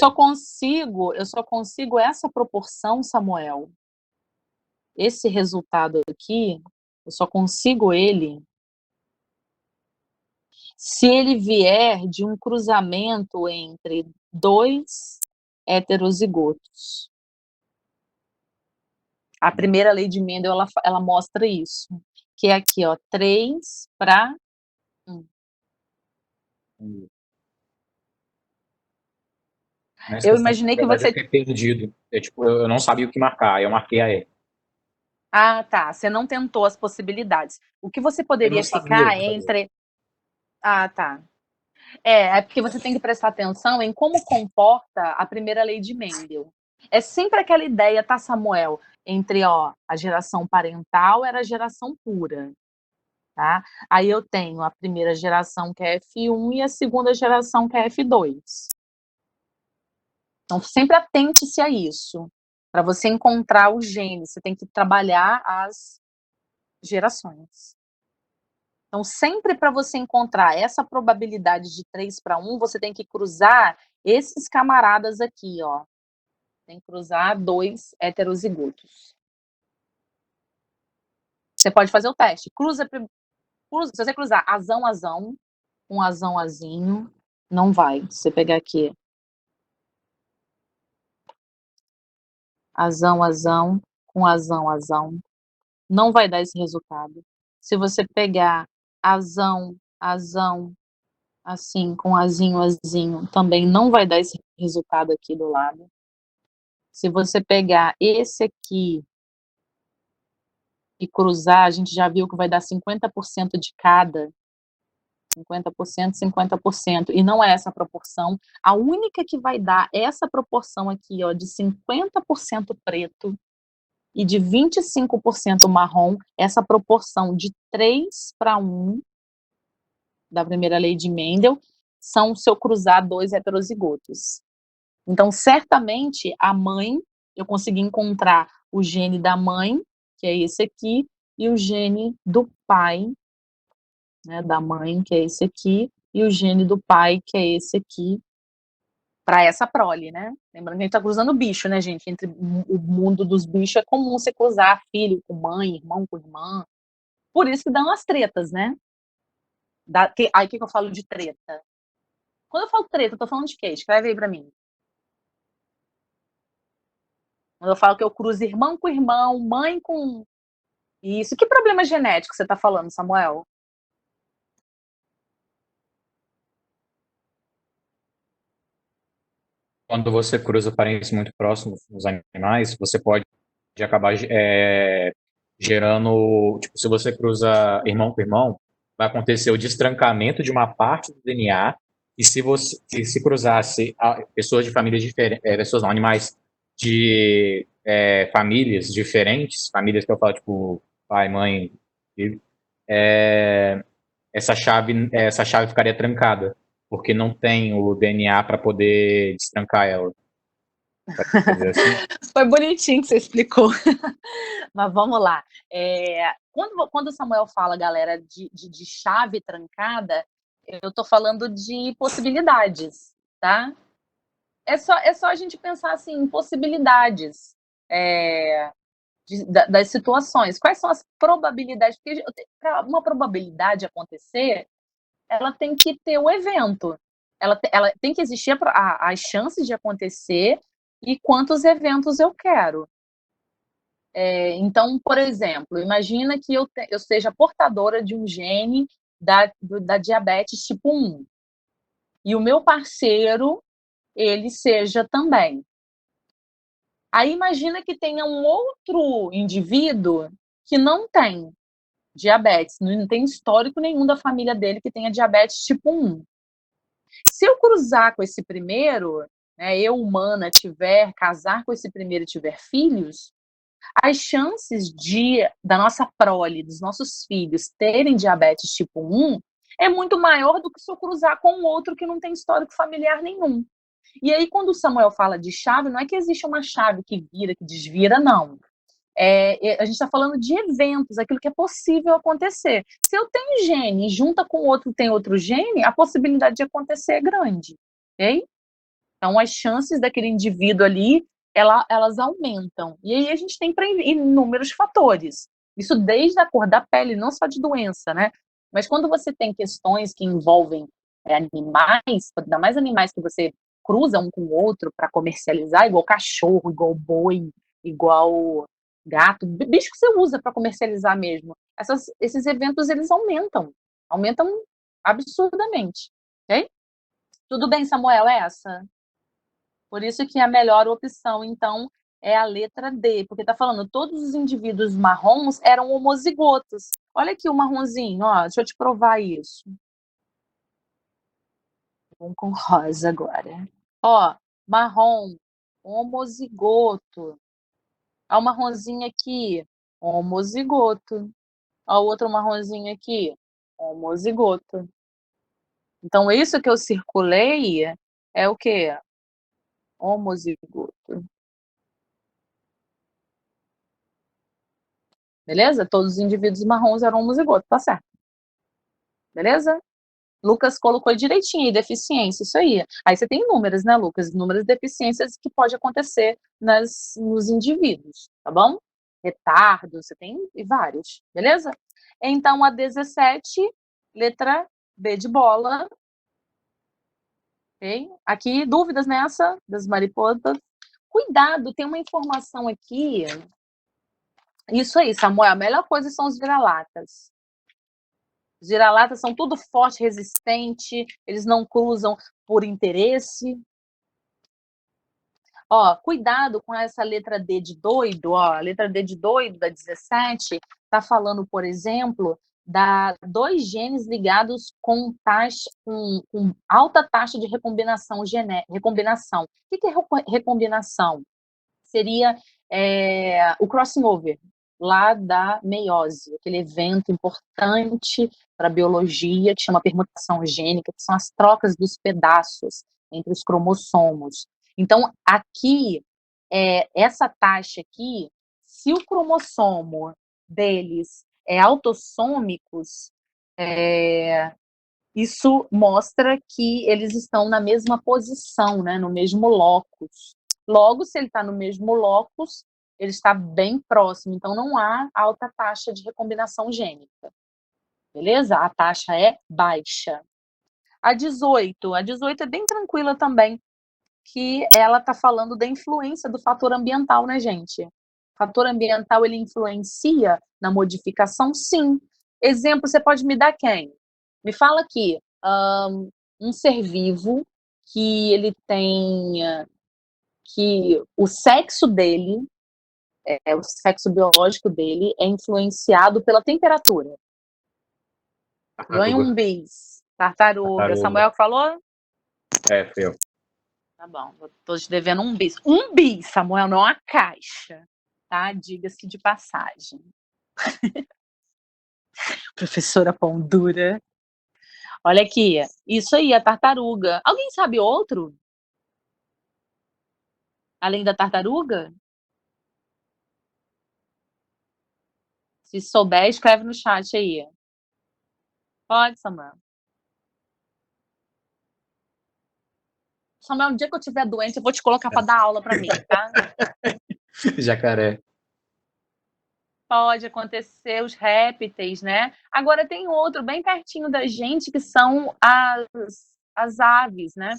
só consigo essa proporção, Samuel, esse resultado aqui, eu só consigo ele se ele vier de um cruzamento entre 2 heterozigotos. A primeira lei de Mendel, ela mostra isso, que é aqui, ó, 3:1. Nessa Eu questão, na imaginei que verdade, eu você... fiquei perdido. Eu não sabia o que marcar, eu marquei a E. Ah, tá, você não tentou as possibilidades. O que você Eu não poderia sabia o ficar que é fazer. entre... Ah, tá. É porque você tem que prestar atenção em como comporta a primeira lei de Mendel. É sempre aquela ideia, tá, Samuel? Entre, ó, a geração parental era a geração pura, tá? Aí eu tenho a primeira geração, que é F1, e a segunda geração, que é F2. Então, sempre atente-se a isso. Para você encontrar o gene, você tem que trabalhar as gerações. Então, sempre para você encontrar essa probabilidade de 3:1, você tem que cruzar esses camaradas aqui, ó, tem que cruzar 2 heterozigotos. Você pode fazer o teste. Se você cruzar azão, azão, com azão, azinho, não vai. Se você pegar aqui, azão, azão, com azão, azão, não vai dar esse resultado. Se você pegar azão, azão, assim, com azinho, azinho, também não vai dar esse resultado aqui do lado. Se você pegar esse aqui e cruzar, a gente já viu que vai dar 50% de cada. 50%, 50%, e não é essa proporção. A única que vai dar essa proporção aqui, ó, de 50% preto e de 25% marrom, essa proporção de 3:1 da primeira lei de Mendel, são se eu cruzar 2 heterozigotos. Então, certamente, a mãe, eu consegui encontrar o gene da mãe, que é esse aqui, e o gene do pai, né, da mãe, que é esse aqui, e o gene do pai, que é esse aqui, para essa prole, né? Lembrando que a gente tá cruzando bicho, né, gente? Entre o mundo dos bichos é comum você cruzar filho com mãe, irmão com irmã. Por isso que dão as tretas, né? Aí o que eu falo de treta? Quando eu falo treta, eu tô falando de quê? Escreve aí pra mim. Quando eu falo que eu cruzo irmão com irmão, mãe com. Isso. Que problema genético você tá falando, Samuel? Quando você cruza parentes muito próximos nos animais, você pode acabar gerando, tipo, se você cruza irmão com irmão, vai acontecer o destrancamento de uma parte do DNA, e se você se cruzasse pessoas de famílias diferentes, pessoas não, animais de famílias diferentes, famílias que eu falo, tipo, pai, mãe, filho, essa chave ficaria trancada, porque não tem o DNA para poder destrancar ela. Assim. Foi bonitinho que você explicou. Mas vamos lá. Quando o Samuel fala, galera, de chave trancada, eu estou falando de possibilidades, tá? É só a gente pensar assim, em possibilidades das situações. Quais são as probabilidades? Porque para uma probabilidade acontecer, ela tem que ter o evento. Ela tem que existir as chances de acontecer e quantos eventos eu quero. Então, por exemplo, imagina que eu seja portadora de um gene da diabetes tipo 1 e o meu parceiro, ele seja também. Aí imagina que tenha um outro indivíduo que não tem diabetes, não tem histórico nenhum da família dele que tenha diabetes tipo 1. Se eu cruzar com esse primeiro, né, eu, humana, casar com esse primeiro e tiver filhos, as chances da nossa prole, dos nossos filhos terem diabetes tipo 1 é muito maior do que se eu cruzar com um outro que não tem histórico familiar nenhum. E aí, quando o Samuel fala de chave, não é que existe uma chave que vira, que desvira, não. A gente está falando de eventos, aquilo que é possível acontecer. Se eu tenho gene e junta com outro tem outro gene, a possibilidade de acontecer é grande. Ok? Então, as chances daquele indivíduo ali, elas aumentam. E aí a gente tem inúmeros fatores. Isso desde a cor da pele, não só de doença, né? Mas quando você tem questões que envolvem animais, ainda mais animais que você cruza um com o outro para comercializar, igual cachorro, igual boi, igual gato, bicho que você usa para comercializar mesmo. Esses eventos, eles aumentam absurdamente. Ok? Tudo bem, Samuel, é essa? Por isso que a melhor opção, então, é a letra D, porque está falando todos os indivíduos marrons eram homozigotos. Olha aqui o marronzinho, ó, deixa eu te provar isso. Vamos com rosa agora. Ó, marrom, homozigoto. Ó o marronzinho aqui, homozigoto. Ó o outro marronzinho aqui, homozigoto. Então, isso que eu circulei é o quê? Homozigoto. Beleza? Todos os indivíduos marrons eram homozigotos, tá certo. Beleza? Lucas colocou direitinho aí, deficiência, isso aí. Aí você tem inúmeras, né, Lucas? Inúmeras deficiências que pode acontecer nos indivíduos, tá bom? Retardo, você tem vários, beleza? Então, a 17, letra B de bola. Ok? Aqui, dúvidas nessa, das mariposas. Cuidado, tem uma informação aqui. Isso aí, Samuel, a melhor coisa são os vira-latas. Os vira-latas são tudo forte, resistente, eles não cruzam por interesse. Ó, cuidado com essa letra D de doido, ó, a letra D de doido da 17 está falando, por exemplo, da 2 genes ligados com alta taxa de recombinação recombinação. O que é recombinação? Seria o crossing over, lá da meiose, aquele evento importante para a biologia, que chama permutação gênica, que são as trocas dos pedaços entre os cromossomos. Então, aqui, essa taxa aqui, se o cromossomo deles é autossômicos, isso mostra que eles estão na mesma posição, né, no mesmo locus. Logo, se ele está no mesmo locus, ele está bem próximo, então não há alta taxa de recombinação gênica. Beleza? A taxa é baixa. A 18 é bem tranquila também, que ela está falando da influência do fator ambiental, né, gente? O fator ambiental, ele influencia na modificação? Sim. Exemplo, você pode me dar quem? Me fala aqui, um ser vivo que ele tem... que o sexo dele, o sexo biológico dele é influenciado pela temperatura. Ganha um bis. Tartaruga. Samuel falou? Foi eu. Tá bom, tô te devendo um bis. Um bis, Samuel, não a caixa. Tá? Diga-se de passagem. Professora pão dura. Olha aqui, isso aí, a tartaruga. Alguém sabe outro? Além da tartaruga? Se souber, escreve no chat aí. Pode, Samuel. Samuel, um dia que eu estiver doente, eu vou te colocar para dar aula para mim, tá? Jacaré. Pode acontecer, os répteis, né? Agora tem outro bem pertinho da gente, que são as aves, né?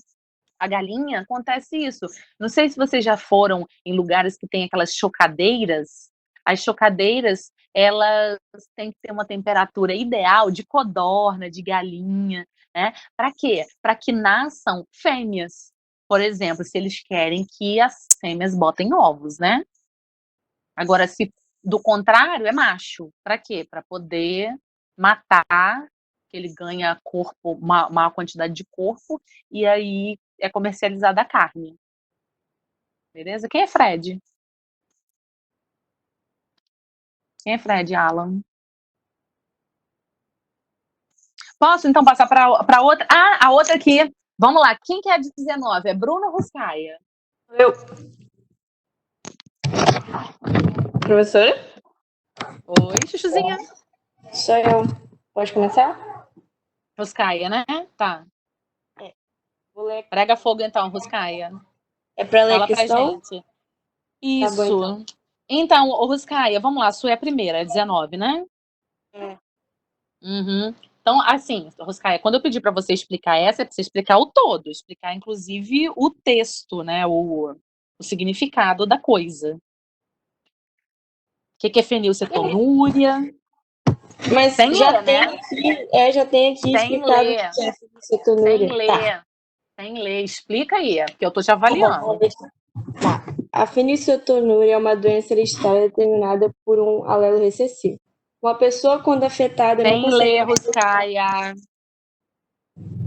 A galinha, acontece isso. Não sei se vocês já foram em lugares que tem aquelas chocadeiras. As chocadeiras, elas têm que ter uma temperatura ideal de codorna, de galinha, né? Para quê? Para que nasçam fêmeas. Por exemplo, se eles querem que as fêmeas botem ovos, né? Agora, se do contrário, é macho. Para quê? Para poder matar, que ele ganha corpo, uma quantidade de corpo, e aí é comercializada a carne. Beleza? Quem é Fred? Quem é Fred, Alan? Posso, então, passar para outra? Ah, a outra aqui. Vamos lá. Quem que é a de 19? É Bruno Ruscaia? Eu. Professora? Oi, chuchuzinha. Sou eu. Pode começar? Ruscaia, né? Tá. Vou ler. Prega fogo, então, Ruscaia. É para ler Fala a questão? pra gente. Isso. Tá bom, então, Ruscaia, vamos lá. A sua é a primeira, é 19, né? É. Uhum. Então, assim, Ruscaia, quando eu pedi para você explicar essa, é para você explicar o todo, explicar, inclusive, o texto, né? O significado da coisa. O que é fenilcetonúria? Mas Sem já ler, tem né? aqui, já tem aqui Sem explicado ler. o que é Sem fenilcetonúria. ler. Tá. Sem ler. Explica aí, porque eu tô te Tá bom, avaliando. vamos ver. Tá. A fenilcetonúria é uma doença listada determinada por um alelo recessivo. Uma pessoa, quando afetada, não Sem consegue... ler, Ruscaia.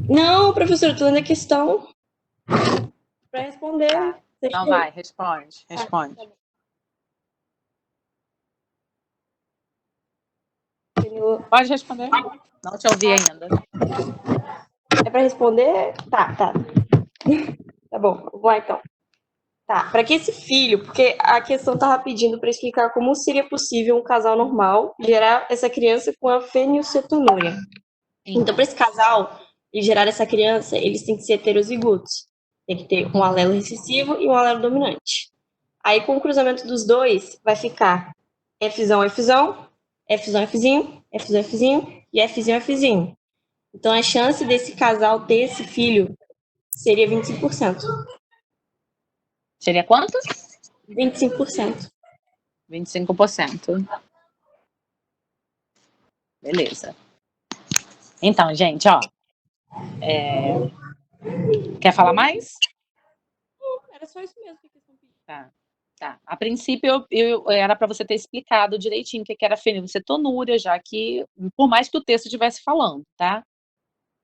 Não, professor, eu tô lendo a questão para responder. Tá. Então vai, responde. Responde. Tá bom. Pode responder. Não te ouvi ainda. É para responder? Tá. Tá bom, vamos lá então. Tá, para que esse filho, porque a questão tava pedindo para explicar como seria possível um casal normal gerar essa criança com a fenilcetonúria. Então, para esse casal, e gerar essa criança, eles têm que ser heterozigotos. Tem que ter um alelo recessivo e um alelo dominante. Aí, com o cruzamento dos dois, vai ficar Fzão, Fzão, Fzão, Fzinho, Fzão, Fzinho e Fzinho, Fzinho. Então, a chance desse casal ter esse filho seria 25%. Seria quanto? 25%. 25%. Beleza. Então, gente, ó. Quer falar mais? Era só isso mesmo. Tá. A princípio, eu era para você ter explicado direitinho o que era fenilcetonúria, já que, por mais que o texto estivesse falando, tá?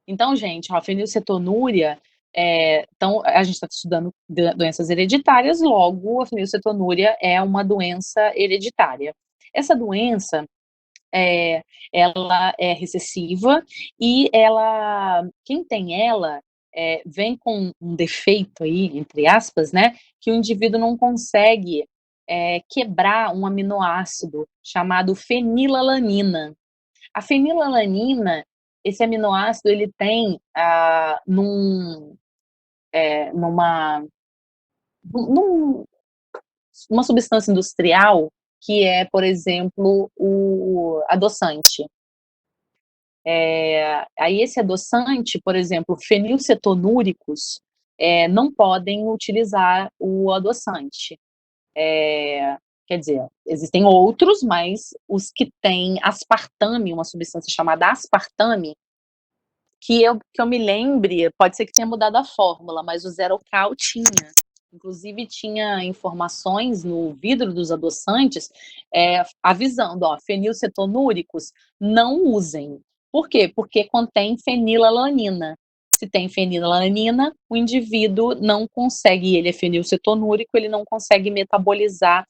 Então, gente, ó, fenilcetonúria, então, a gente está estudando doenças hereditárias, logo, a fenilcetonúria é uma doença hereditária. Essa doença, ela é recessiva e quem tem ela vem com um defeito aí, entre aspas, né, que o indivíduo não consegue quebrar um aminoácido chamado fenilalanina. A fenilalanina, esse aminoácido, ele tem numa substância industrial que é, por exemplo, o adoçante. Aí esse adoçante, por exemplo, fenilcetonúricos, não podem utilizar o adoçante. Quer dizer, existem outros, mas os que têm aspartame, uma substância chamada aspartame, que eu me lembre, pode ser que tenha mudado a fórmula, mas o Zerocal tinha. Inclusive, tinha informações no vidro dos adoçantes avisando, ó, fenilcetonúricos, não usem. Por quê? Porque contém fenilalanina. Se tem fenilalanina, o indivíduo não consegue, ele é fenilcetonúrico, ele não consegue metabolizar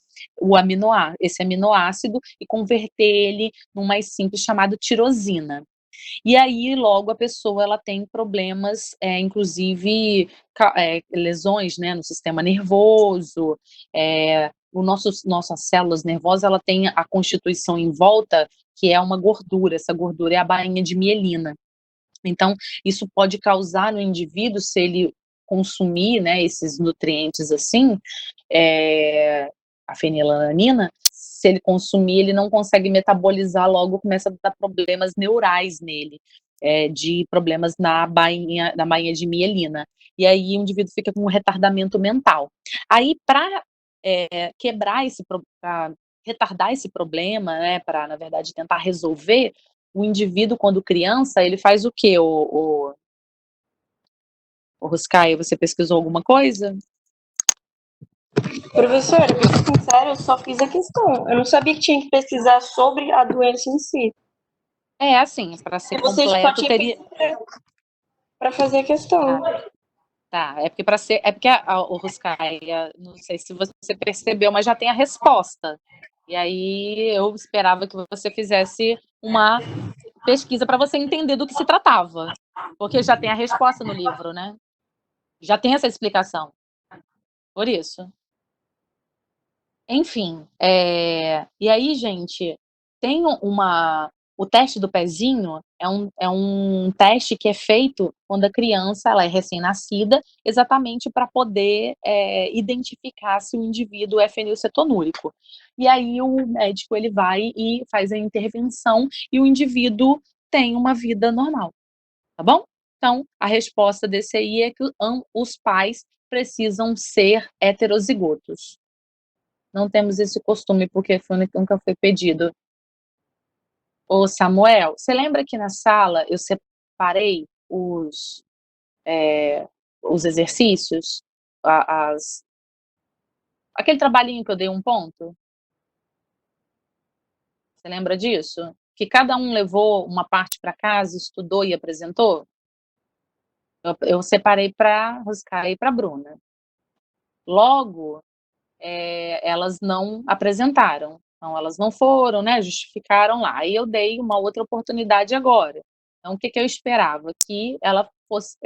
esse aminoácido e converter ele num mais simples chamado tirosina. E aí, logo, a pessoa ela tem problemas, inclusive lesões, né, no sistema nervoso, nossas células nervosas, ela tem a constituição em volta, que é uma gordura, essa gordura é a bainha de mielina. Então, isso pode causar no indivíduo, se ele consumir, né, esses nutrientes assim, a fenilalanina, se ele consumir, ele não consegue metabolizar, logo começa a dar problemas neurais nele, de problemas na bainha de mielina. E aí o indivíduo fica com um retardamento mental. Aí, para quebrar para retardar esse problema, né, para, na verdade, tentar resolver, o indivíduo, quando criança, ele faz o quê, o Ruscaia? Você pesquisou alguma coisa? Professora, pra ser sincera, eu só fiz a questão. Eu não sabia que tinha que pesquisar sobre a doença em si. Assim, para ser Você só completo, tinha teria... para fazer a questão. Tá, é porque o Ruscaia, não sei se você percebeu, mas já tem a resposta. E aí eu esperava que você fizesse uma pesquisa para você entender do que se tratava. Porque já tem a resposta no livro, né? Já tem essa explicação. Por isso. Enfim, e aí, gente, tem o teste do pezinho é um teste que é feito quando a criança ela é recém-nascida, exatamente para poder identificar se o indivíduo é fenilcetonúrico. E aí o médico ele vai e faz a intervenção e o indivíduo tem uma vida normal, tá bom? Então, a resposta desse aí é que os pais precisam ser heterozigotos. Não temos esse costume, porque nunca foi pedido. Ô, Samuel, você lembra que na sala eu separei os exercícios? Aquele trabalhinho que eu dei um ponto? Você lembra disso? Que cada um levou uma parte para casa, estudou e apresentou? Eu separei para Ruscar e para Bruna. Logo, elas não apresentaram. Então, elas não foram, né, justificaram lá. Aí eu dei uma outra oportunidade agora. Então, o que eu esperava? Que ela fosse,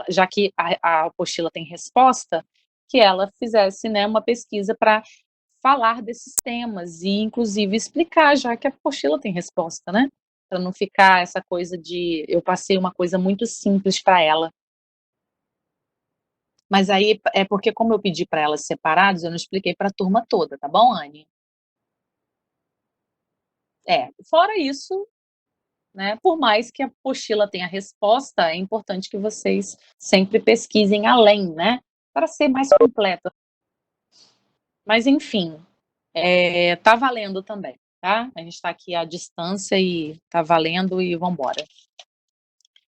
já que a apostila tem resposta, que ela fizesse, né, uma pesquisa para falar desses temas e, inclusive, explicar, já que a apostila tem resposta, né? Para não ficar essa coisa de eu passei uma coisa muito simples para ela. Mas aí é porque como eu pedi para elas separados, eu não expliquei para a turma toda, tá bom, Anne? Fora isso, né, por mais que a apostila tenha resposta, é importante que vocês sempre pesquisem além, né, para ser mais completa. Mas enfim, tá valendo também, tá? A gente está aqui à distância e tá valendo e vamos embora.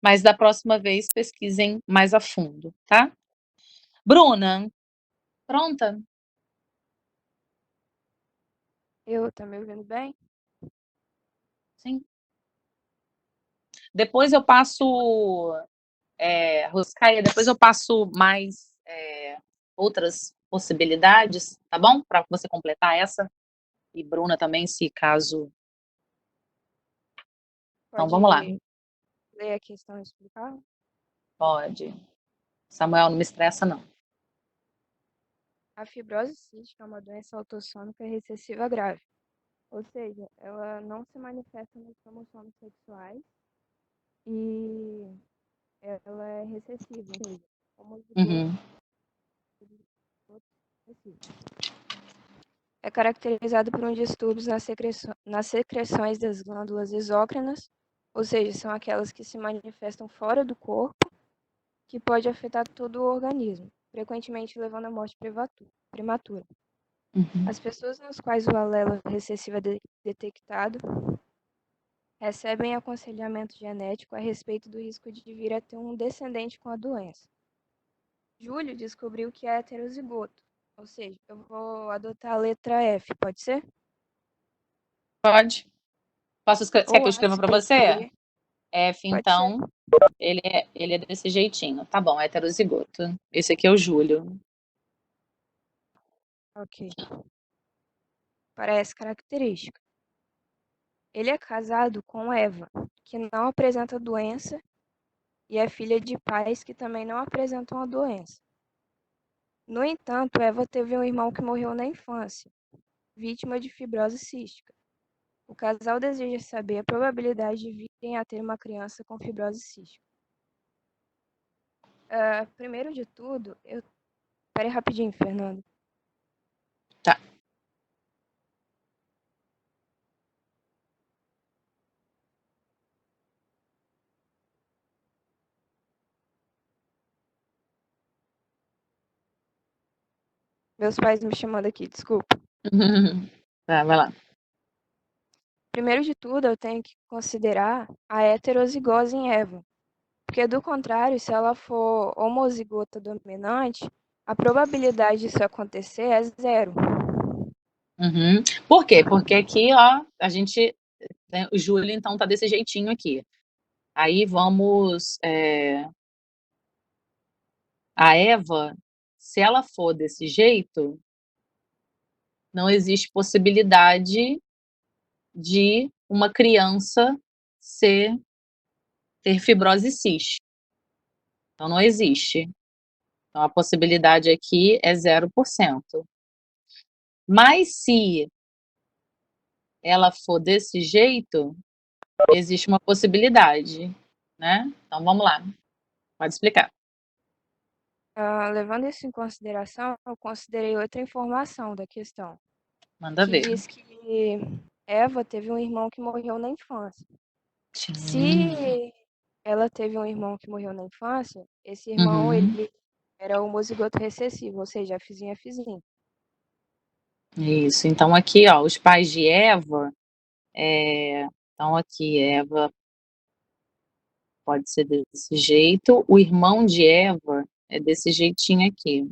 Mas da próxima vez pesquisem mais a fundo, tá? Bruna, pronta? Tá me ouvindo bem? Sim. Depois eu passo, Roscaia, depois eu passo mais outras possibilidades, tá bom? Para você completar essa. E Bruna também, se caso. Então Pode vamos lá. ler a questão e explicar? Pode. Samuel, não me estressa, não. A fibrose cística é uma doença autossômica recessiva grave. Ou seja, ela não se manifesta nos cromossomos sexuais e ela é recessiva, ou seja, Uhum. é caracterizado por um distúrbio nas secreções das glândulas exócrinas, ou seja, são aquelas que se manifestam fora do corpo, que pode afetar todo o organismo, frequentemente levando à morte prematura. Uhum. As pessoas nas quais o alelo recessivo é detectado recebem aconselhamento genético a respeito do risco de vir a ter um descendente com a doença. Júlio descobriu que é heterozigoto, ou seja, eu vou adotar a letra F, pode ser? Pode? Quer que Ou eu A, escreva se para você? preferir. F, Pode ser. então, ele é desse jeitinho. Tá bom, heterozigoto. Esse aqui é o Júlio. Ok. Parece característica. Ele é casado com Eva, que não apresenta doença, e é filha de pais que também não apresentam a doença. No entanto, Eva teve um irmão que morreu na infância, vítima de fibrose cística. O casal deseja saber a probabilidade de virem a ter uma criança com fibrose cística. Primeiro de tudo, Pera aí rapidinho, Fernando. Tá. Meus pais me chamando aqui, desculpa. Tá, vai lá. Primeiro de tudo, eu tenho que considerar a heterozigose em Eva. Porque, do contrário, se ela for homozigota dominante, a probabilidade disso acontecer é zero. Uhum. Por quê? Porque aqui, ó, a gente. Né, o Júlio, então, tá desse jeitinho aqui. Aí vamos. A Eva, se ela for desse jeito, não existe possibilidade de uma criança ter fibrose cística. Então, não existe. Então, a possibilidade aqui é 0%. Mas se ela for desse jeito, existe uma possibilidade, né? Então, vamos lá. Pode explicar. Levando isso em consideração, eu considerei outra informação da questão, Manda que ver. diz que Eva teve um irmão que morreu na infância. Sim. Se ela teve um irmão que morreu na infância, esse irmão Uhum. ele era homozigoto recessivo, ou seja, Fzinho é Fzinho. Isso. Então, aqui, ó, os pais de Eva. Então, aqui, Eva pode ser desse jeito. O irmão de Eva é desse jeitinho aqui.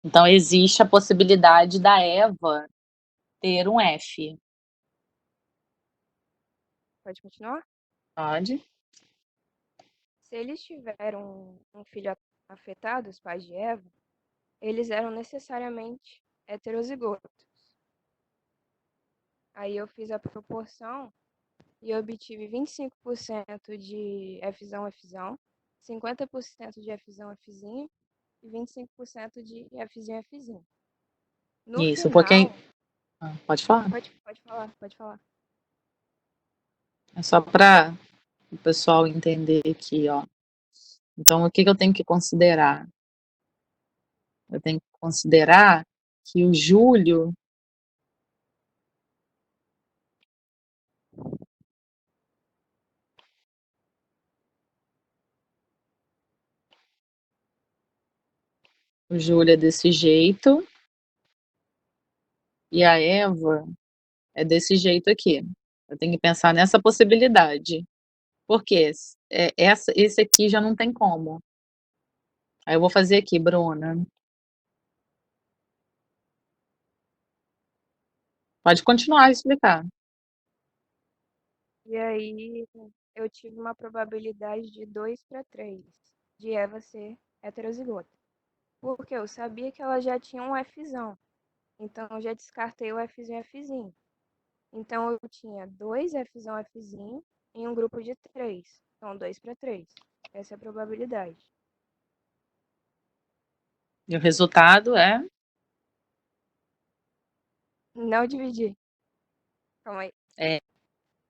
Então, existe a possibilidade da Eva ter um F. Pode continuar? Pode? Se eles tiveram um filho afetado, os pais de Eva, eles eram necessariamente heterozigotos. Aí eu fiz a proporção e obtive 25% de Fzão, Fzão, 50% de Fzão, Fzinho e 25% de Fzinho, Fzinho. No Isso, porque final, Pode falar. Pode falar. É só para o pessoal entender aqui, ó. Então, o que eu tenho que considerar? Eu tenho que considerar que o Júlio é desse jeito e a Eva é desse jeito aqui. Eu tenho que pensar nessa possibilidade. Porque esse aqui já não tem como. Aí eu vou fazer aqui, Bruna. Pode continuar a explicar. E aí eu tive uma probabilidade de 2/3 de Eva ser heterozigota. Porque eu sabia que ela já tinha um Fzão. Então eu já descartei o Fzinho e Fzinho. Então eu tinha 2 Fzão Fzinho em um grupo de 3. Então 2/3. Essa é a probabilidade. E o resultado é? Não dividir. Calma aí.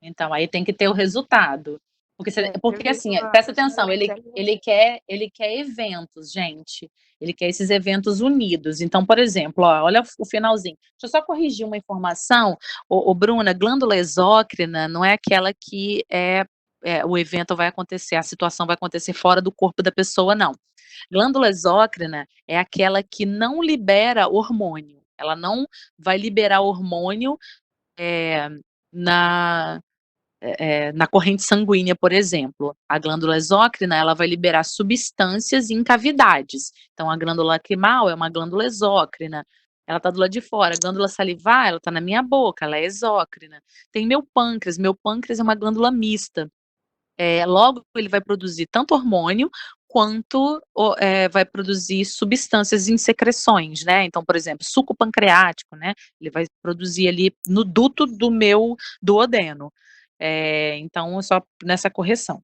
Então, aí tem que ter o resultado. Porque Veio assim, uma presta pessoa atenção, ele, aleatória. ele, quer, ele quer eventos, gente. Ele quer esses eventos unidos. Então, por exemplo, ó, olha o finalzinho. Deixa eu só corrigir uma informação. Bruna, glândula exócrina não é aquela que o evento vai acontecer, a situação vai acontecer fora do corpo da pessoa, não. Glândula exócrina é aquela que não libera hormônio. Ela não vai liberar hormônio na na corrente sanguínea, por exemplo. A glândula exócrina, ela vai liberar substâncias em cavidades. Então, a glândula lacrimal é uma glândula exócrina. Ela está do lado de fora. A glândula salivar, ela está na minha boca, ela é exócrina. Tem meu pâncreas é uma glândula mista. Logo, ele vai produzir tanto hormônio quanto vai produzir substâncias em secreções, né? Então, por exemplo, suco pancreático, né? Ele vai produzir ali no duto do meu duodeno. Então, só nessa correção.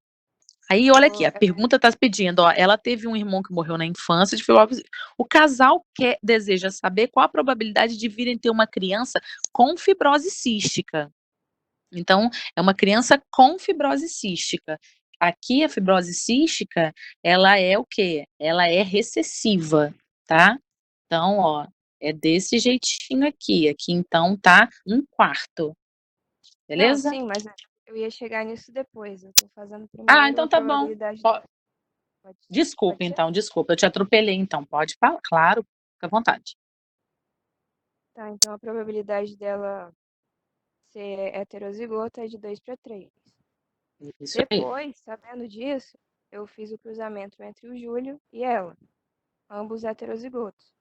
Aí, olha aqui, a pergunta está pedindo, ó, ela teve um irmão que morreu na infância de fibrose. O casal deseja saber qual a probabilidade de virem ter uma criança com fibrose cística. Então, é uma criança com fibrose cística. Aqui, a fibrose cística, ela é o quê? Ela é recessiva, tá? Então, ó, é desse jeitinho aqui. Aqui, então, tá 1/4. Não, Beleza? sim, mas eu ia chegar nisso depois. Eu tô fazendo primeiro Então a tá bom. probabilidade. Desculpa, Pode ser? então, desculpa. Eu te atropelei, então. Pode falar, claro, fica à vontade. Tá, então a probabilidade dela ser heterozigota é de 2/3. Isso aí. Depois, sabendo disso, eu fiz o cruzamento entre o Júlio e ela, ambos heterozigotos,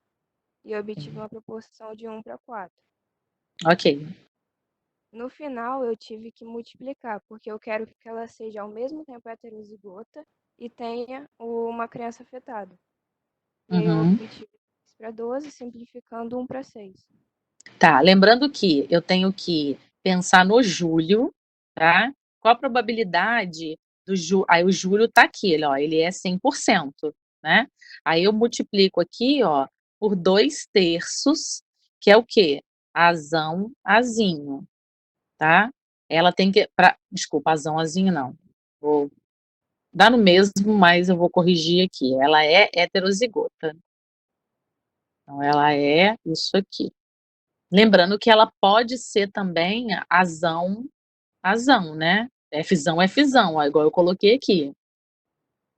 e obtive uma proporção de 1/4. Ok. No final, eu tive que multiplicar, porque eu quero que ela seja ao mesmo tempo heterozigota e tenha uma criança afetada. E aí eu Uhum. obtive 6/12, simplificando 1/6. Tá, lembrando que eu tenho que pensar no Júlio, tá? Qual a probabilidade do Júlio? Aí o Júlio tá aqui, ele é 100%, né? Aí eu multiplico aqui, ó, por 2/3, que é o quê? Azão, azinho, tá? Ela tem que, desculpa, azão, azinho não. Vou dar no mesmo, mas eu vou corrigir aqui. Ela é heterozigota. Então, ela é isso aqui. Lembrando que ela pode ser também azão, né? Fzão, Fzão, igual eu coloquei aqui.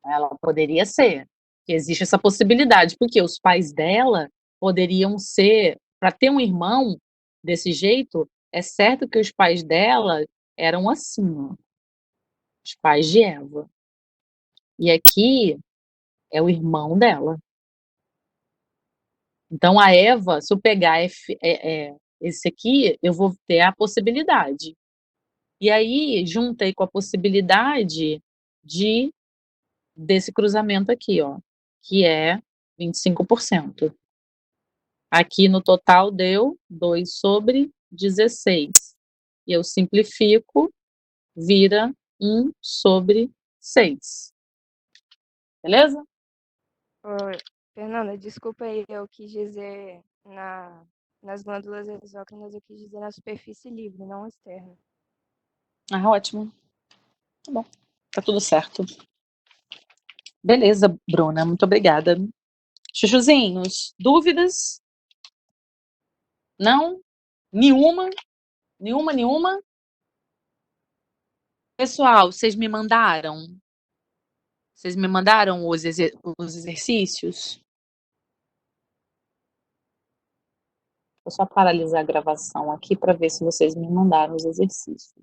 Ela poderia ser. Que existe essa possibilidade, porque os pais dela poderiam ser, para ter um irmão desse jeito, é certo que os pais dela eram assim, ó, os pais de Eva. E aqui é o irmão dela. Então, a Eva, se eu pegar esse aqui, eu vou ter a possibilidade. E aí, juntei com a possibilidade desse cruzamento aqui, ó, que é 25%. Aqui no total deu 2/16. E eu simplifico, vira 1/6. Beleza? Fernanda, desculpa aí, eu quis dizer nas glândulas exócrinas, eu quis dizer na superfície livre, não externa. Ah, ótimo. Tá bom. Tá tudo certo. Beleza, Bruna, muito obrigada. Chuchuzinhos, dúvidas? Não? Nenhuma? Nenhuma? Pessoal, vocês me mandaram? Vocês me mandaram os exercícios? Vou só paralisar a gravação aqui para ver se vocês me mandaram os exercícios.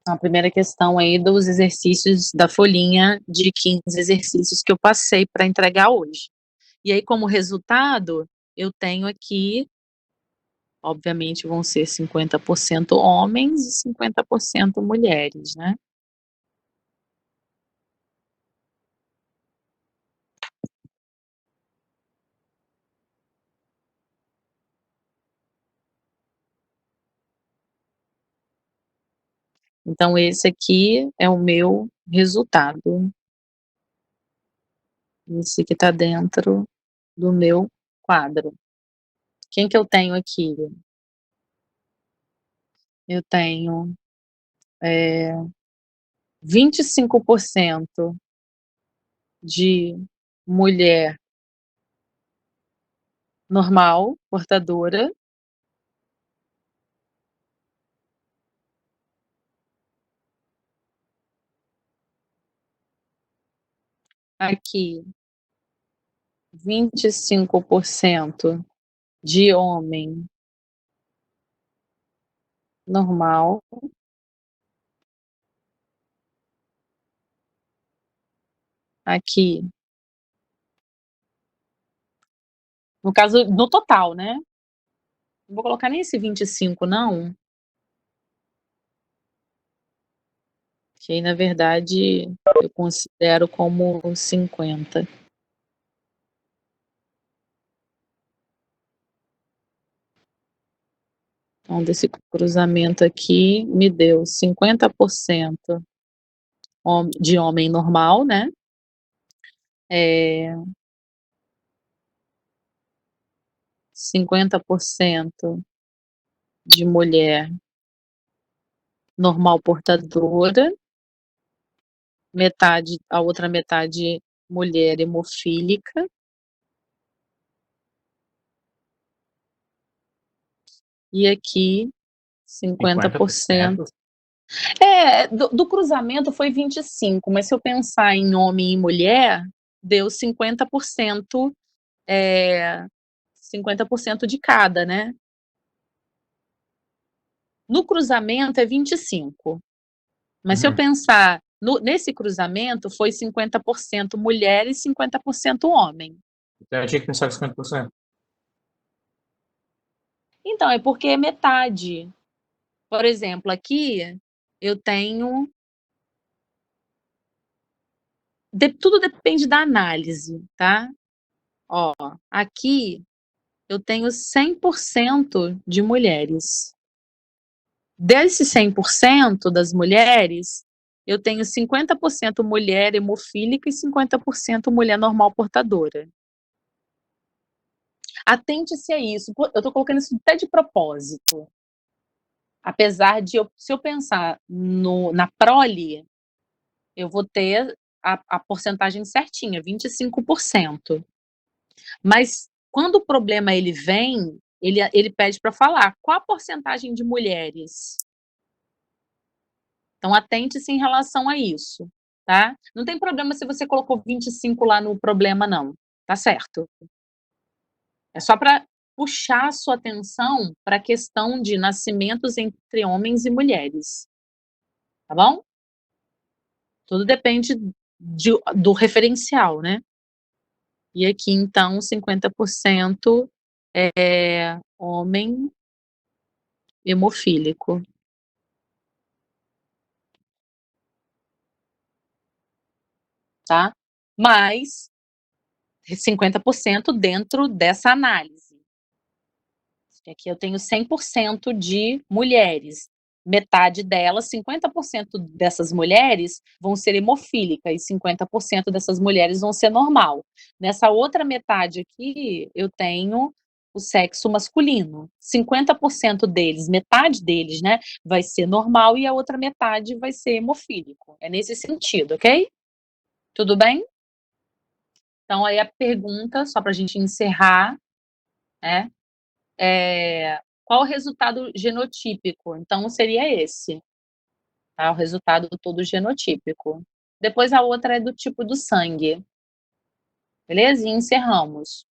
A primeira questão aí dos exercícios da folhinha de 15 exercícios que eu passei para entregar hoje. E aí, como resultado, eu tenho aqui, obviamente, vão ser 50% homens e 50% mulheres, né? Então, esse aqui é o meu resultado. Esse que está dentro do meu quadro. Quem que eu tenho aqui? Eu tenho 25% de mulher normal, portadora. Aqui, 25% de homem normal. Aqui, no caso, no total, né? Não vou colocar nem esse 25, não. Que aí, na verdade, eu considero como 50. Então, desse cruzamento aqui, me deu 50% de homem normal, né? 50% de mulher normal portadora, a outra metade mulher hemofílica. E aqui, 50%. Do cruzamento foi 25, mas se eu pensar em homem e mulher, deu 50%, 50% de cada, né? No cruzamento é 25. Mas se eu pensar nesse cruzamento, foi 50% mulher e 50% homem. Então eu tinha que pensar com 50%. Então, é porque é metade. Por exemplo, aqui eu tenho. Tudo depende da análise, tá? Ó, aqui eu tenho 100% de mulheres. Desses 100% das mulheres, eu tenho 50% mulher hemofílica e 50% mulher normal portadora. Atente-se a isso. Eu estou colocando isso até de propósito. Apesar de, se eu pensar na prole, eu vou ter a porcentagem certinha, 25%. Mas quando o problema ele vem, ele pede para falar qual a porcentagem de mulheres. Então, atente-se em relação a isso, tá? Não tem problema se você colocou 25 lá no problema, não. Tá certo. É só para puxar a sua atenção para a questão de nascimentos entre homens e mulheres. Tá bom? Tudo depende do referencial, né? E aqui, então, 50% é homem hemofílico. Tá? Mas 50% dentro dessa análise. Aqui eu tenho 100% de mulheres. metade delas, 50% dessas mulheres vão ser hemofílica e 50% dessas mulheres vão ser normal. Nessa outra metade aqui, eu tenho o sexo masculino. 50% deles, metade deles, né, vai ser normal e a outra metade vai ser hemofílico. É nesse sentido, ok? Tudo bem? Então, aí a pergunta, só para a gente encerrar, né, qual o resultado genotípico? Então, seria esse, tá? O resultado todo genotípico. Depois a outra é do tipo do sangue. Beleza? E encerramos.